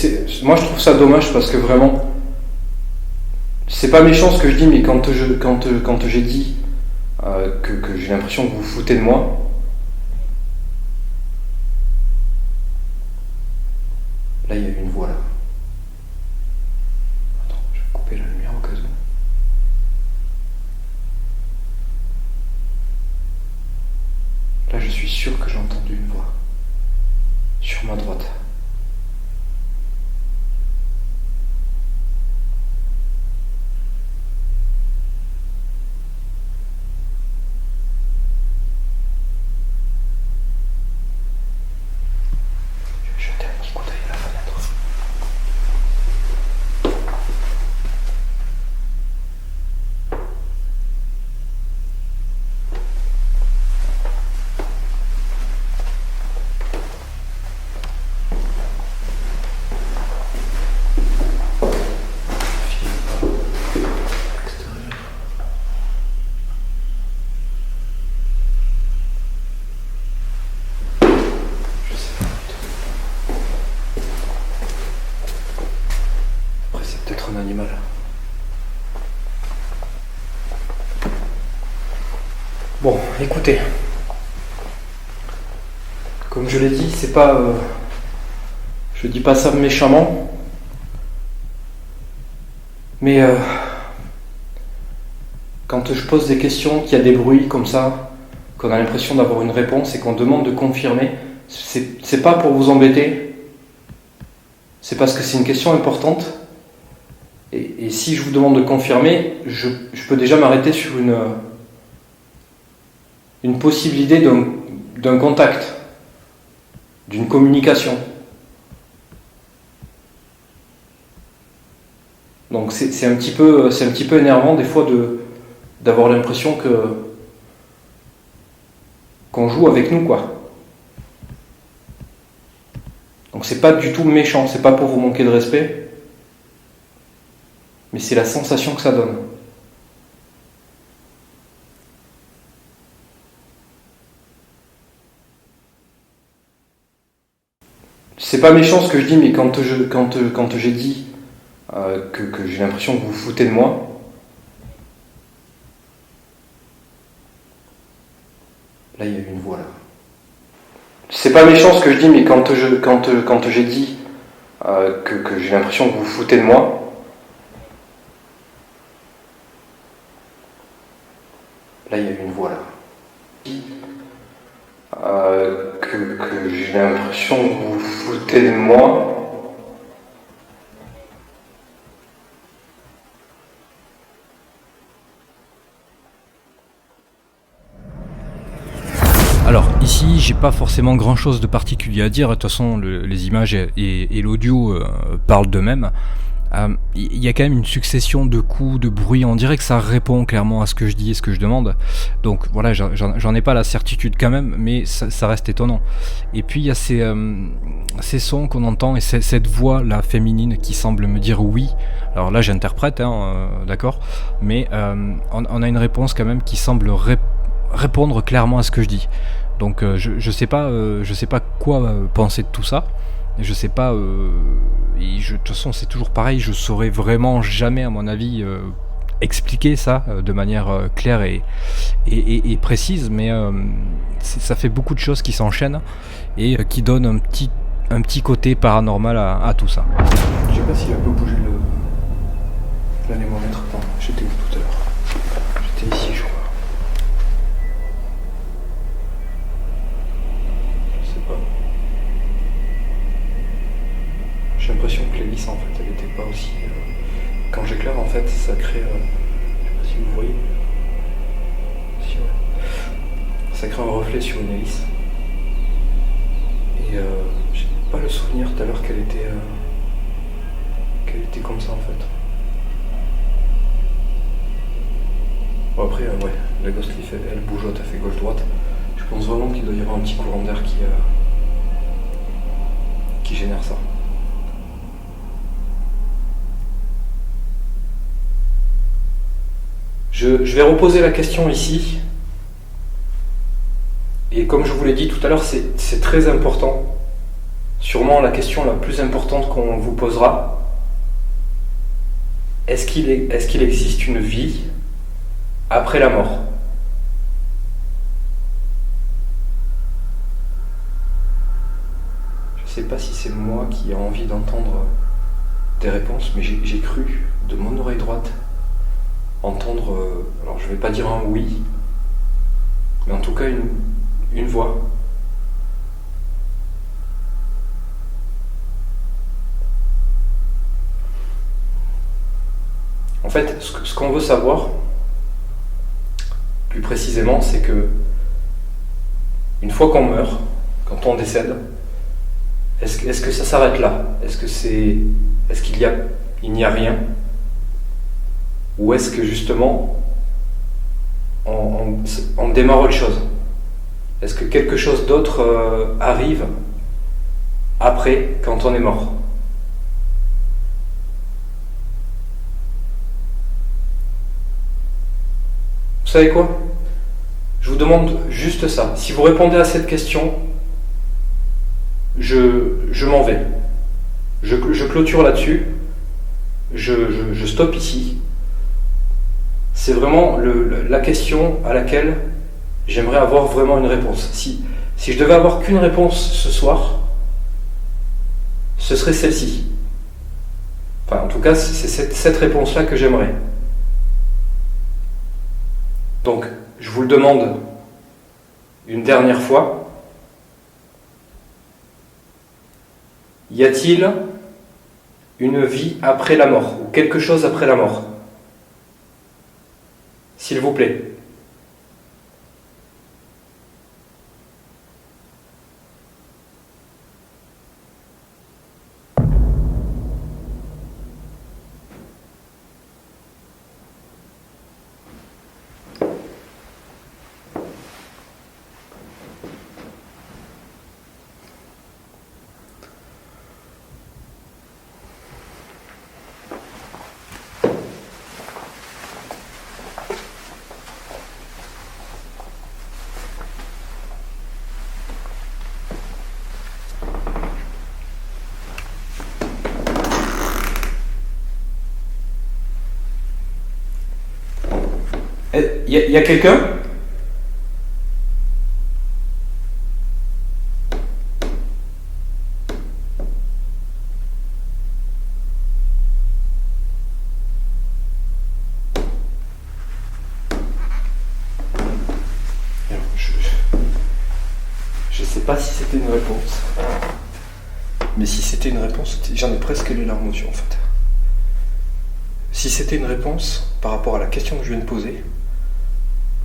moi je trouve ça dommage parce que vraiment, c'est pas méchant ce que je dis, mais quand j'ai dit que j'ai l'impression que vous vous foutez de moi, là il y a eu une voix là. Attends, je vais couper la lumière au cas où. Là je suis sûr que j'ai entendu une voix. Sur ma droite. Je vais jeter un petit coup d'œil à la fenêtre. Après, c'est peut-être un animal. Bon, écoutez. Comme je l'ai dit, c'est pas. Je dis pas ça méchamment. Mais quand je pose des questions, qu'il y a des bruits comme ça, qu'on a l'impression d'avoir une réponse et qu'on demande de confirmer, c'est pas pour vous embêter. C'est parce que c'est une question importante. Et si je vous demande de confirmer, je peux déjà m'arrêter sur une possible idée d'un contact, d'une communication. Donc c'est un petit peu énervant des fois d'avoir l'impression qu'on joue avec nous, quoi. Donc c'est pas du tout méchant, c'est pas pour vous manquer de respect, mais c'est la sensation que ça donne. C'est pas méchant ce que je dis, mais quand j'ai dit que j'ai l'impression que vous vous foutez de moi, là il y a eu une voix là. C'est pas méchant ce que je dis, mais quand j'ai dit que j'ai l'impression que vous vous foutez de moi, là il y a eu une voix là. Que j'ai l'impression que vous vous foutez de moi. Alors ici, j'ai pas forcément grand chose de particulier à dire. De toute façon, les images et l'audio parlent d'eux-mêmes. Il y a quand même une succession de coups, de bruits. On dirait que ça répond clairement à ce que je dis et ce que je demande. Donc voilà, j'en ai pas la certitude quand même, mais ça reste étonnant. Et puis il y a ces sons qu'on entend et cette voix là féminine qui semble me dire oui. Alors là, j'interprète, d'accord, mais on a une réponse quand même qui semble répondre clairement à ce que je dis. Donc je sais pas quoi penser de tout ça. Je sais pas, de toute façon c'est toujours pareil, je saurais vraiment jamais à mon avis expliquer ça de manière claire et précise, mais ça fait beaucoup de choses qui s'enchaînent et qui donnent un petit côté paranormal à tout ça. Je sais pas s'il a peu bougé l'anémomètre. Non, j'étais où tout à l'heure? J'étais ici, je crois. Je sais pas. J'ai l'impression que l'hélice en fait elle était pas aussi. Quand j'éclaire en fait ça crée. Je sais pas si vous voyez. Si, ouais. Ça crée un reflet sur une hélice. Et j'ai pas le souvenir tout à l'heure qu'elle était comme ça en fait. Bon après ouais, la Ghost Leaf elle bougeote, elle fait gauche-droite. Je pense vraiment qu'il doit y avoir un petit courant d'air qui génère ça. Je vais reposer la question ici. Et comme je vous l'ai dit tout à l'heure, c'est très important sûrement la question la plus importante qu'on vous posera. Est-ce qu'il existe une vie après la mort? Je ne sais pas si c'est moi qui ai envie d'entendre des réponses, mais j'ai cru de mon oreille droite entendre, alors je ne vais pas dire un oui, mais en tout cas une voix. En fait, ce qu'on veut savoir, plus précisément, c'est que une fois qu'on meurt, quand on décède, est-ce que ça s'arrête là? Est-ce qu'il n'y a rien? Ou est-ce que justement on démarre autre chose? Est-ce que quelque chose d'autre arrive après, quand on est mort? Vous savez quoi? Je vous demande juste ça. Si vous répondez à cette question, je m'en vais. Je clôture là-dessus. Je stoppe ici. C'est vraiment la question à laquelle j'aimerais avoir vraiment une réponse. Si je devais avoir qu'une réponse ce soir, ce serait celle-ci. Enfin, en tout cas, c'est cette réponse-là que j'aimerais. Donc, je vous le demande une dernière fois. Y a-t-il une vie après la mort, ou quelque chose après la mort? S'il vous plaît. Y a quelqu'un? Je sais pas si c'était une réponse. Mais si c'était une réponse, j'en ai presque les larmes aux yeux en fait. Si c'était une réponse par rapport à la question que je viens de poser,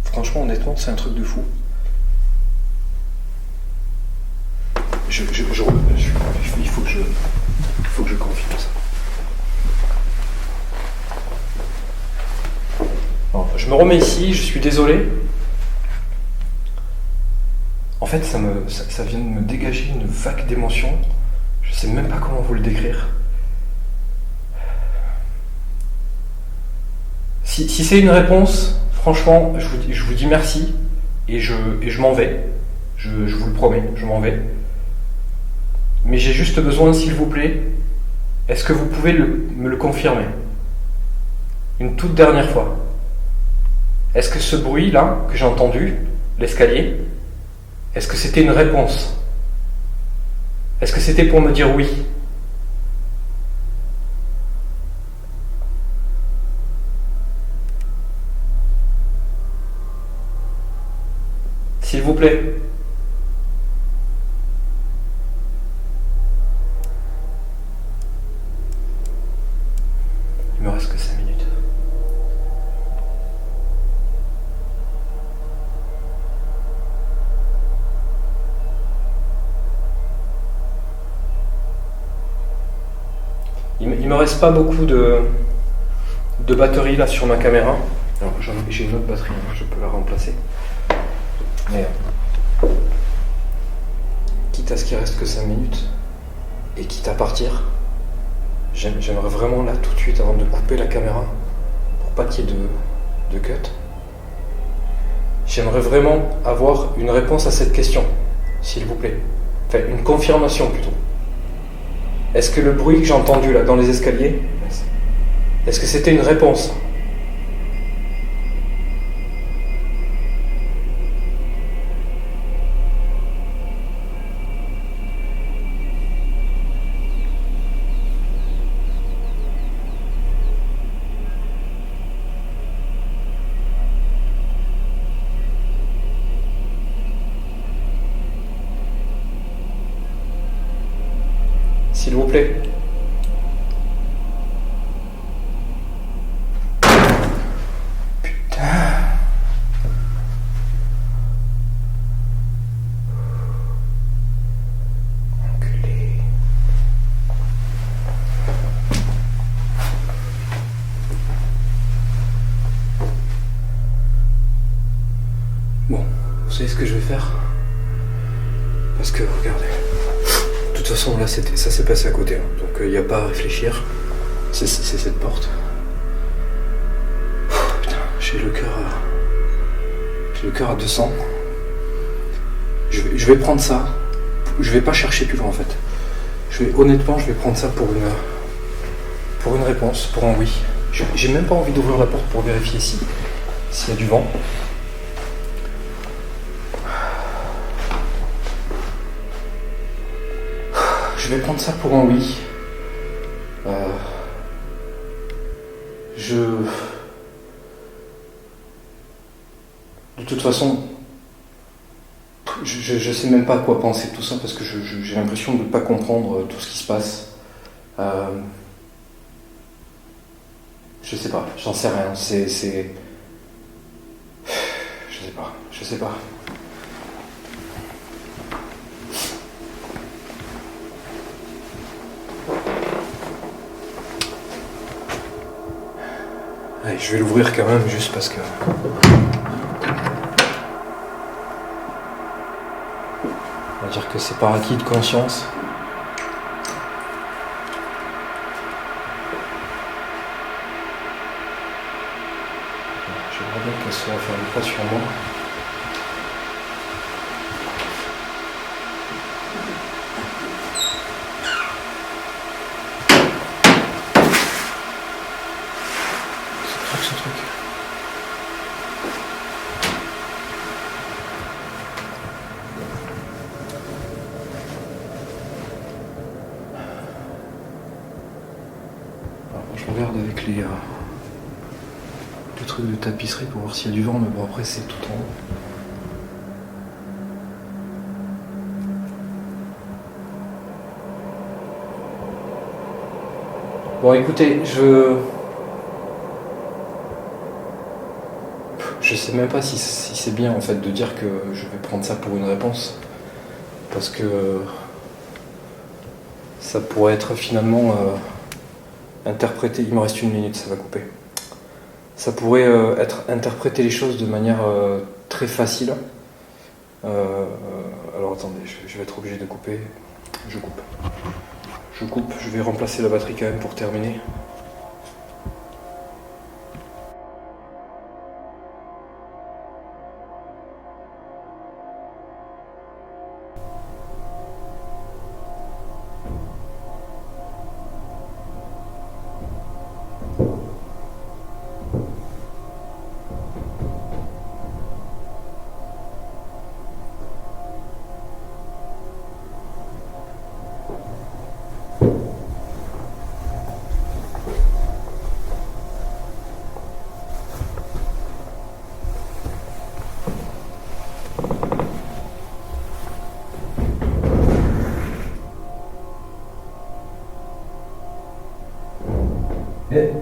franchement, honnêtement, c'est un truc de fou. Il faut que je confirme ça. Bon, je me remets ici, je suis désolé. En fait, ça vient de me dégager une vague d'émotion. Je sais même pas comment vous le décrire. Si c'est une réponse, franchement, je vous dis merci et je m'en vais. Je vous le promets, je m'en vais. Mais j'ai juste besoin, s'il vous plaît, est-ce que vous pouvez me le confirmer? Une toute dernière fois. Est-ce que ce bruit-là, que j'ai entendu, l'escalier, est-ce que c'était une réponse? Est-ce que c'était pour me dire oui? S'il vous plaît. Il me reste que 5 minutes. Il me reste pas beaucoup de batterie là sur ma caméra. Alors, j'ai une autre batterie, hein, je peux la remplacer. Mais quitte à ce qu'il reste que 5 minutes et quitte à partir, j'aimerais vraiment là tout de suite, avant de couper la caméra, pour pas qu'il y ait de cut, j'aimerais vraiment avoir une réponse à cette question, s'il vous plaît. Enfin, une confirmation plutôt. Est-ce que le bruit que j'ai entendu là dans les escaliers, est-ce que c'était une réponse? S'il vous plaît. Putain. Enculé. Bon, vous savez ce que je vais faire? Parce que, regardez. De toute façon, là, ça s'est passé à côté, hein. Donc il n'y a pas à réfléchir. C'est cette porte. Putain, j'ai le cœur à 200. Je vais prendre ça. Je vais pas chercher plus loin en fait. Honnêtement, je vais prendre ça pour une réponse, pour un oui. J'ai même pas envie d'ouvrir la porte pour vérifier s'il y a du vent. Je vais prendre ça pour un oui. De toute façon, je sais même pas à quoi penser de tout ça parce que j'ai l'impression de ne pas comprendre tout ce qui se passe. Je sais pas, j'en sais rien. Je sais pas. Allez, je vais l'ouvrir quand même, juste parce que... On va dire que c'est par acquis de conscience. J'aimerais bien qu'elle soit fermée pas sur moi. Ce truc. Alors, je regarde avec les trucs de tapisserie pour voir s'il y a du vent, mais bon après c'est tout en haut. Bon écoutez, je sais même pas si c'est bien en fait de dire que je vais prendre ça pour une réponse. Parce que ça pourrait être finalement interprété. Il me reste 1 minute, ça va couper. Ça pourrait être interpréter les choses de manière très facile. Alors attendez, je vais être obligé de couper. Je coupe. Je vais remplacer la batterie quand même pour terminer.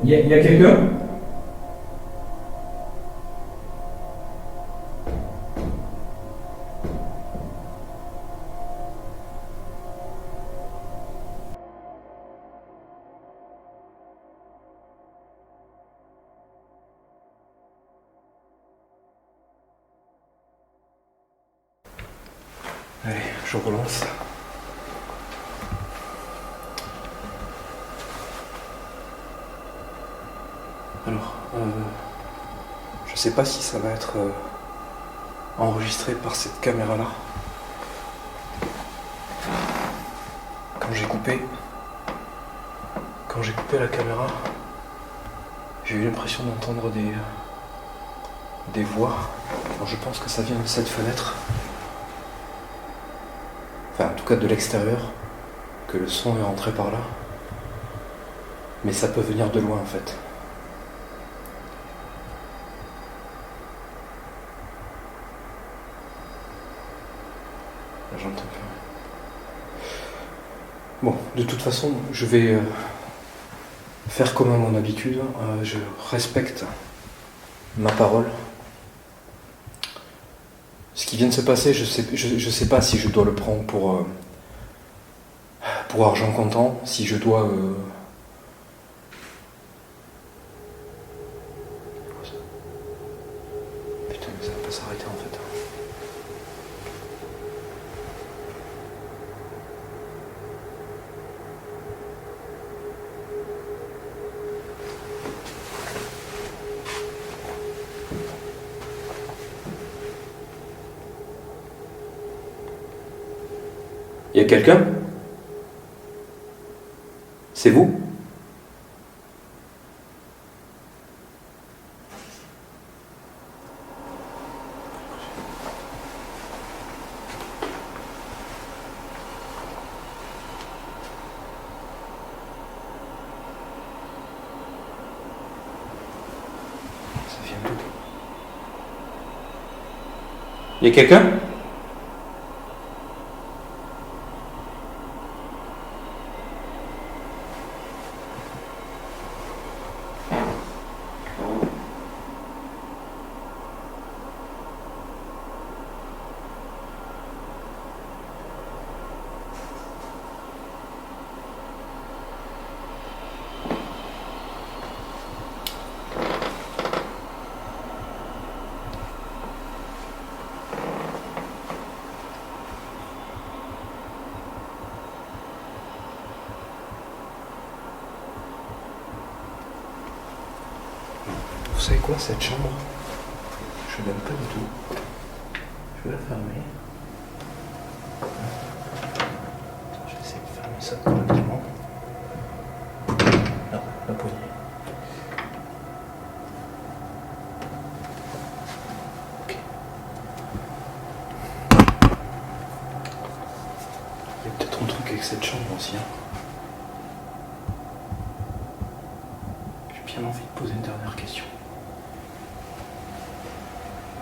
Il y a quelqu'un? Allez, je relance. Alors, je sais pas si ça va être enregistré par cette caméra-là. Quand j'ai coupé, Quand j'ai coupé la caméra, j'ai eu l'impression d'entendre des voix. Alors je pense que ça vient de cette fenêtre. Enfin, en tout cas de l'extérieur, que le son est rentré par là. Mais ça peut venir de loin en fait. Là, j'entends plus. Bon, de toute façon, je vais faire comme à mon habitude. Je respecte ma parole. Ce qui vient de se passer, je sais pas si je dois le prendre pour argent comptant, si je dois... Putain, mais ça va pas s'arrêter en fait. Il y a quelqu'un ? C'est vous ? Ça vient d'où ? Il y a quelqu'un ? Vous savez quoi, cette chambre, je l'aime pas du tout. Je vais la fermer. Je vais essayer de fermer ça correctement. Non, la poignée. Ok. Il y a peut-être un truc avec cette chambre aussi. J'ai bien envie de poser une dernière question.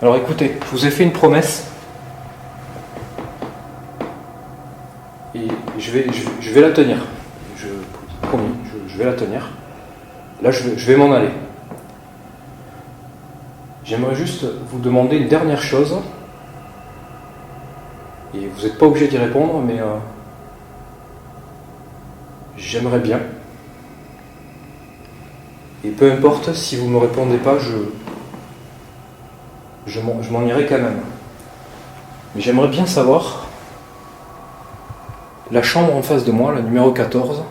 Alors écoutez, je vous ai fait une promesse. Et je vais la tenir. Promis, je vais la tenir. Là, je vais m'en aller. J'aimerais juste vous demander une dernière chose. Et vous n'êtes pas obligé d'y répondre, mais j'aimerais bien. Et peu importe, si vous ne me répondez pas, je m'en irai quand même. Mais j'aimerais bien savoir, la chambre en face de moi, la numéro 14,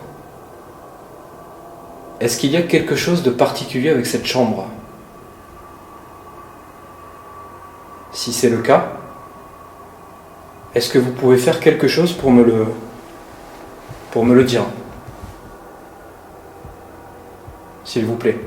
est-ce qu'il y a quelque chose de particulier avec cette chambre ? Si c'est le cas, est-ce que vous pouvez faire quelque chose pour me le dire ? S'il vous plaît.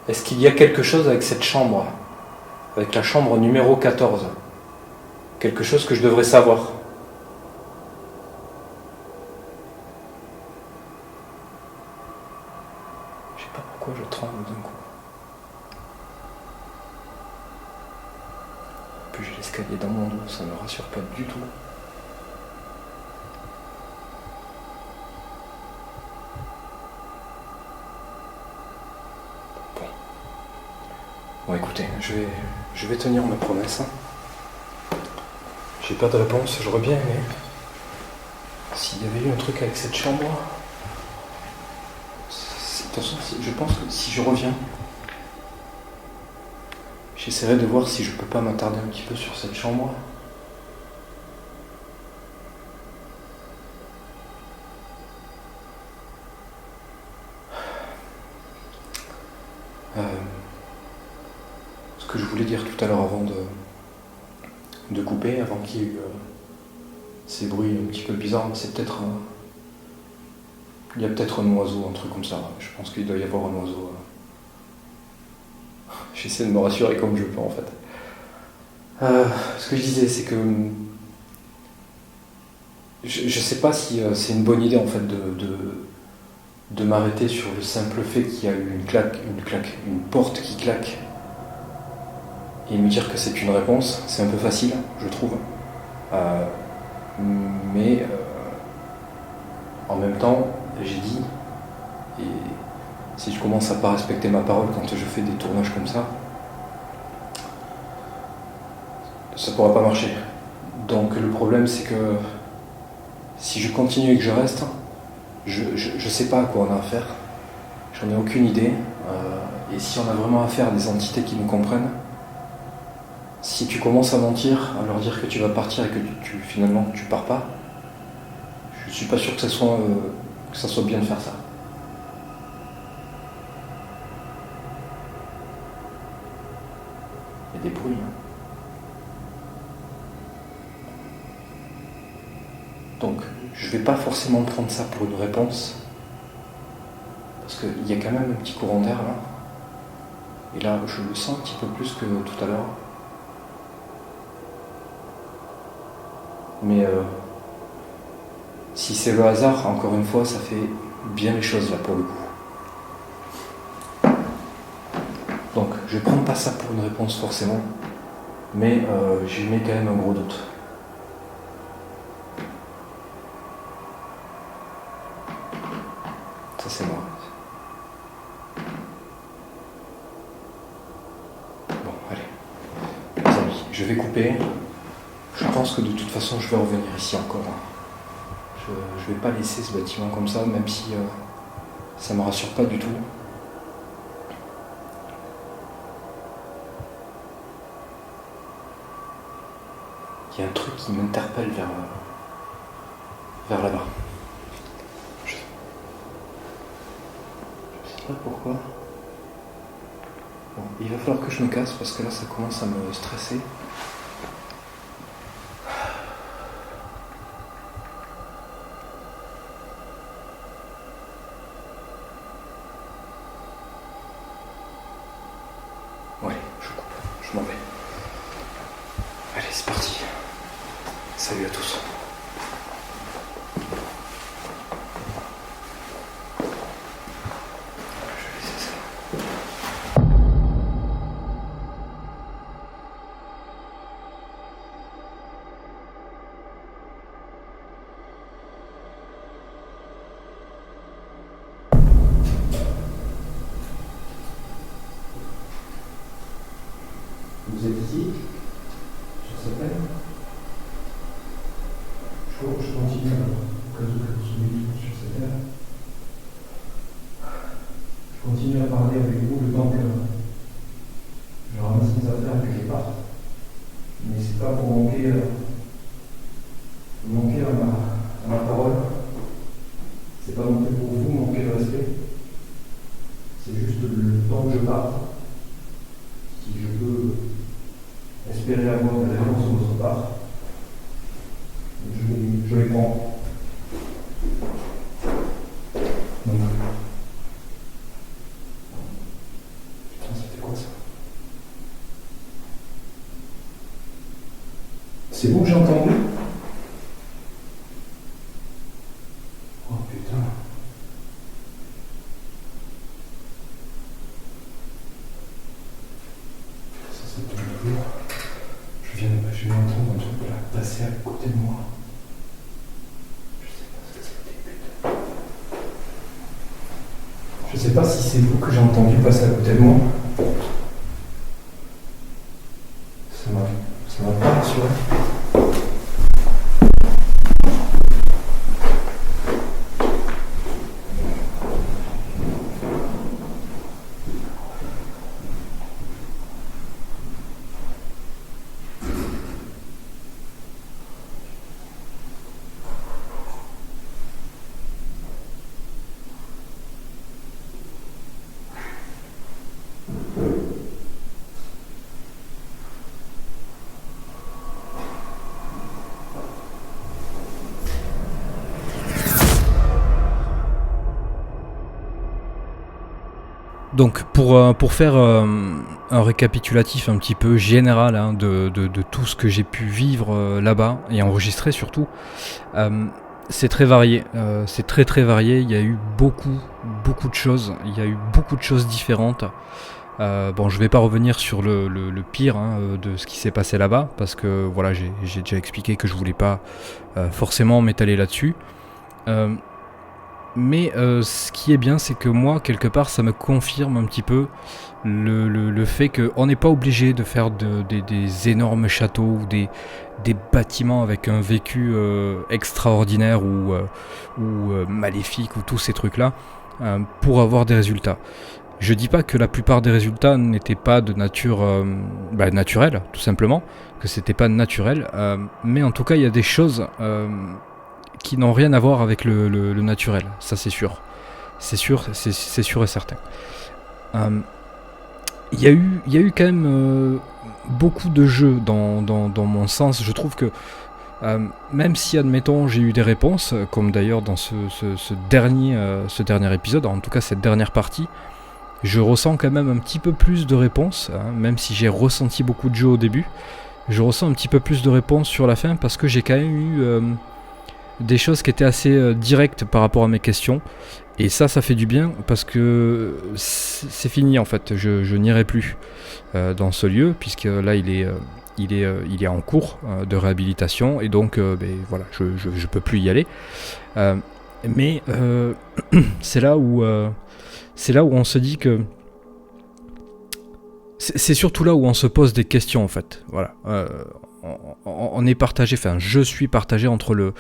Est-ce qu'il y a quelque chose avec cette chambre ? Avec la chambre numéro 14 ? Quelque chose que je devrais savoir ? Je sais pas pourquoi je tremble d'un coup. Puis j'ai l'escalier dans mon dos, ça me rassure pas du tout. Bon écoutez, je vais tenir ma promesse. J'ai pas de réponse, j'aurais bien aimé. S'il y avait eu un truc avec cette chambre... De toute façon, je pense que si je reviens, J'essaierai de voir si je peux pas m'attarder un petit peu sur cette chambre. Ce que je voulais dire tout à l'heure avant de couper, avant qu'il y ait eu ces bruits un petit peu bizarres, c'est peut-être il y a peut-être un oiseau, un truc comme ça. Je pense qu'il doit y avoir un oiseau. J'essaie de me rassurer comme je peux en fait. Ce que je disais, c'est que je sais pas si c'est une bonne idée en fait de m'arrêter sur le simple fait qu'il y a eu une porte qui claque et me dire que c'est une réponse. C'est un peu facile, je trouve. Mais en même temps, j'ai dit, et si je commence à pas respecter ma parole quand je fais des tournages comme ça pourra pas marcher. Donc le problème c'est que si je continue et que je reste, je sais pas à quoi on a affaire, j'en ai aucune idée, et si on a vraiment affaire à des entités qui nous comprennent, si tu commences à mentir, à leur dire que tu vas partir et que finalement tu pars pas, je suis pas sûr que ça soit bien de faire ça. Il y a des bruits. Donc, je vais pas forcément prendre ça pour une réponse, parce qu'il y a quand même un petit courant d'air là. Et là, je le sens un petit peu plus que tout à l'heure. Mais si c'est le hasard, encore une fois, ça fait bien les choses là pour le coup. Donc, je vais prendre pas ça pour une réponse forcément, mais j'y mets quand même un gros doute. Ça c'est moi. Bon, allez. Les amis, je vais couper. Je pense que de toute façon, je vais revenir ici encore. Je vais pas laisser ce bâtiment comme ça, même si ça me rassure pas du tout. Il y a un truc qui m'interpelle vers là-bas. Je sais pas pourquoi. Bon, il va falloir que je me casse parce que là ça commence à me stresser. Ouais, je coupe, je m'en vais. Allez, c'est parti. Salut à tous. Je vais laisser ça. Vous êtes ici, sur cette table. Je continue au cas où vous sur cette table. Je continue à parler avec vous le temps que je ramasse mes affaires et que je parte. Mais c'est pas pour manquer à ma parole. C'est pas non plus pour vous manquer de respect. C'est juste le temps que je parte. Si je peux espérer avoir des réponses de votre part, je les prends. Donc, putain, c'était quoi ça? C'est vous que j'ai entendu? Oh putain. Ça c'est tout lourd. Je viens d'entendre un truc là passer à côté de moi. Je sais pas si c'est vous que j'ai entendu passer à côté de moi. Ça m'a pas rassuré. Donc pour faire un récapitulatif un petit peu général hein, de tout ce que j'ai pu vivre là-bas et enregistrer surtout, c'est très varié, c'est très varié, il y a eu beaucoup de choses, il y a eu beaucoup de choses différentes. Bon, je vais pas revenir sur le pire hein, de ce qui s'est passé là-bas, parce que voilà, j'ai déjà expliqué que je voulais pas forcément m'étaler là-dessus. Mais ce qui est bien, c'est que moi, quelque part, ça me confirme un petit peu le fait qu'on n'est pas obligé de faire des énormes châteaux ou des bâtiments avec un vécu extraordinaire ou maléfique ou tous ces trucs-là pour avoir des résultats. Je dis pas que la plupart des résultats n'étaient pas de nature naturelle, tout simplement, que c'était pas naturel, mais en tout cas, il y a des choses qui n'ont rien à voir avec le naturel, ça c'est sûr. C'est sûr et certain. Il y a eu quand même beaucoup de jeux dans mon sens. Je trouve que même si, admettons, j'ai eu des réponses, comme d'ailleurs dans ce dernier épisode, en tout cas cette dernière partie, je ressens quand même un petit peu plus de réponses, hein, même si j'ai ressenti beaucoup de jeux au début, je ressens un petit peu plus de réponses sur la fin, parce que j'ai quand même eu des choses qui étaient assez directes par rapport à mes questions, et ça fait du bien, parce que c'est fini en fait, je n'irai plus dans ce lieu, puisque là il est en cours de réhabilitation, et donc voilà, je peux plus y aller, mais c'est là où on se dit que c'est surtout là où on se pose des questions en fait, voilà, on est partagé, enfin je suis partagé entre le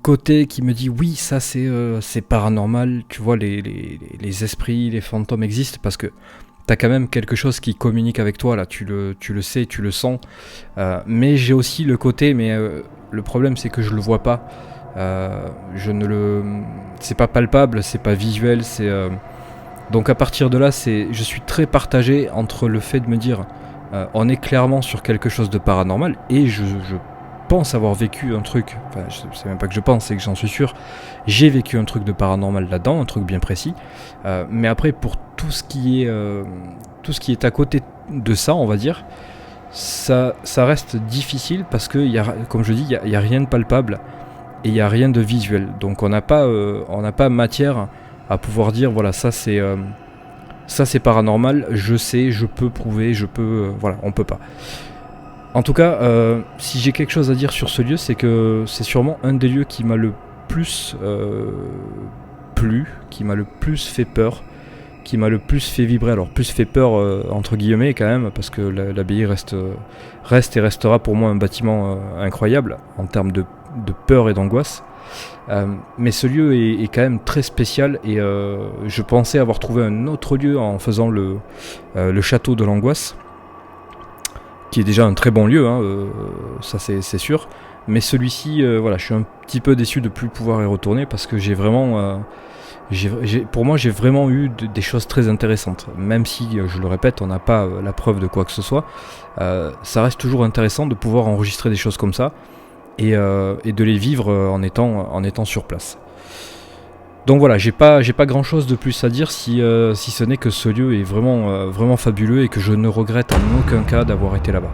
côté qui me dit oui, ça c'est paranormal, tu vois, les esprits, les fantômes existent, parce que t'as quand même quelque chose qui communique avec toi là, tu le sais, tu le sens, mais j'ai aussi le côté, mais le problème c'est que je le vois pas, c'est pas palpable, c'est pas visuel, donc à partir de là, je suis très partagé entre le fait de me dire on est clairement sur quelque chose de paranormal, et je pense avoir vécu un truc, enfin c'est même pas que je pense, c'est que j'en suis sûr, j'ai vécu un truc de paranormal là-dedans, un truc bien précis, mais après pour tout ce qui est à côté de ça, on va dire, ça reste difficile, parce que comme je dis, il y a rien de palpable et il y a rien de visuel, donc on n'a pas matière à pouvoir dire voilà, ça c'est paranormal, je sais, je peux prouver, voilà, on peut pas. En tout cas, si j'ai quelque chose à dire sur ce lieu, c'est que c'est sûrement un des lieux qui m'a le plus plu, qui m'a le plus fait peur, qui m'a le plus fait vibrer. Alors plus fait peur entre guillemets quand même, parce que l'abbaye reste et restera pour moi un bâtiment incroyable en termes de peur et d'angoisse. Mais ce lieu est quand même très spécial, et je pensais avoir trouvé un autre lieu en faisant le château de l'angoisse, qui est déjà un très bon lieu, hein, ça c'est sûr, mais celui-ci, voilà, je suis un petit peu déçu de ne plus pouvoir y retourner, parce que pour moi j'ai vraiment eu des choses très intéressantes, même si, je le répète, on n'a pas la preuve de quoi que ce soit, ça reste toujours intéressant de pouvoir enregistrer des choses comme ça, et de les vivre en étant sur place. Donc voilà, j'ai pas grand chose de plus à dire, si ce n'est que ce lieu est vraiment fabuleux, et que je ne regrette en aucun cas d'avoir été là-bas.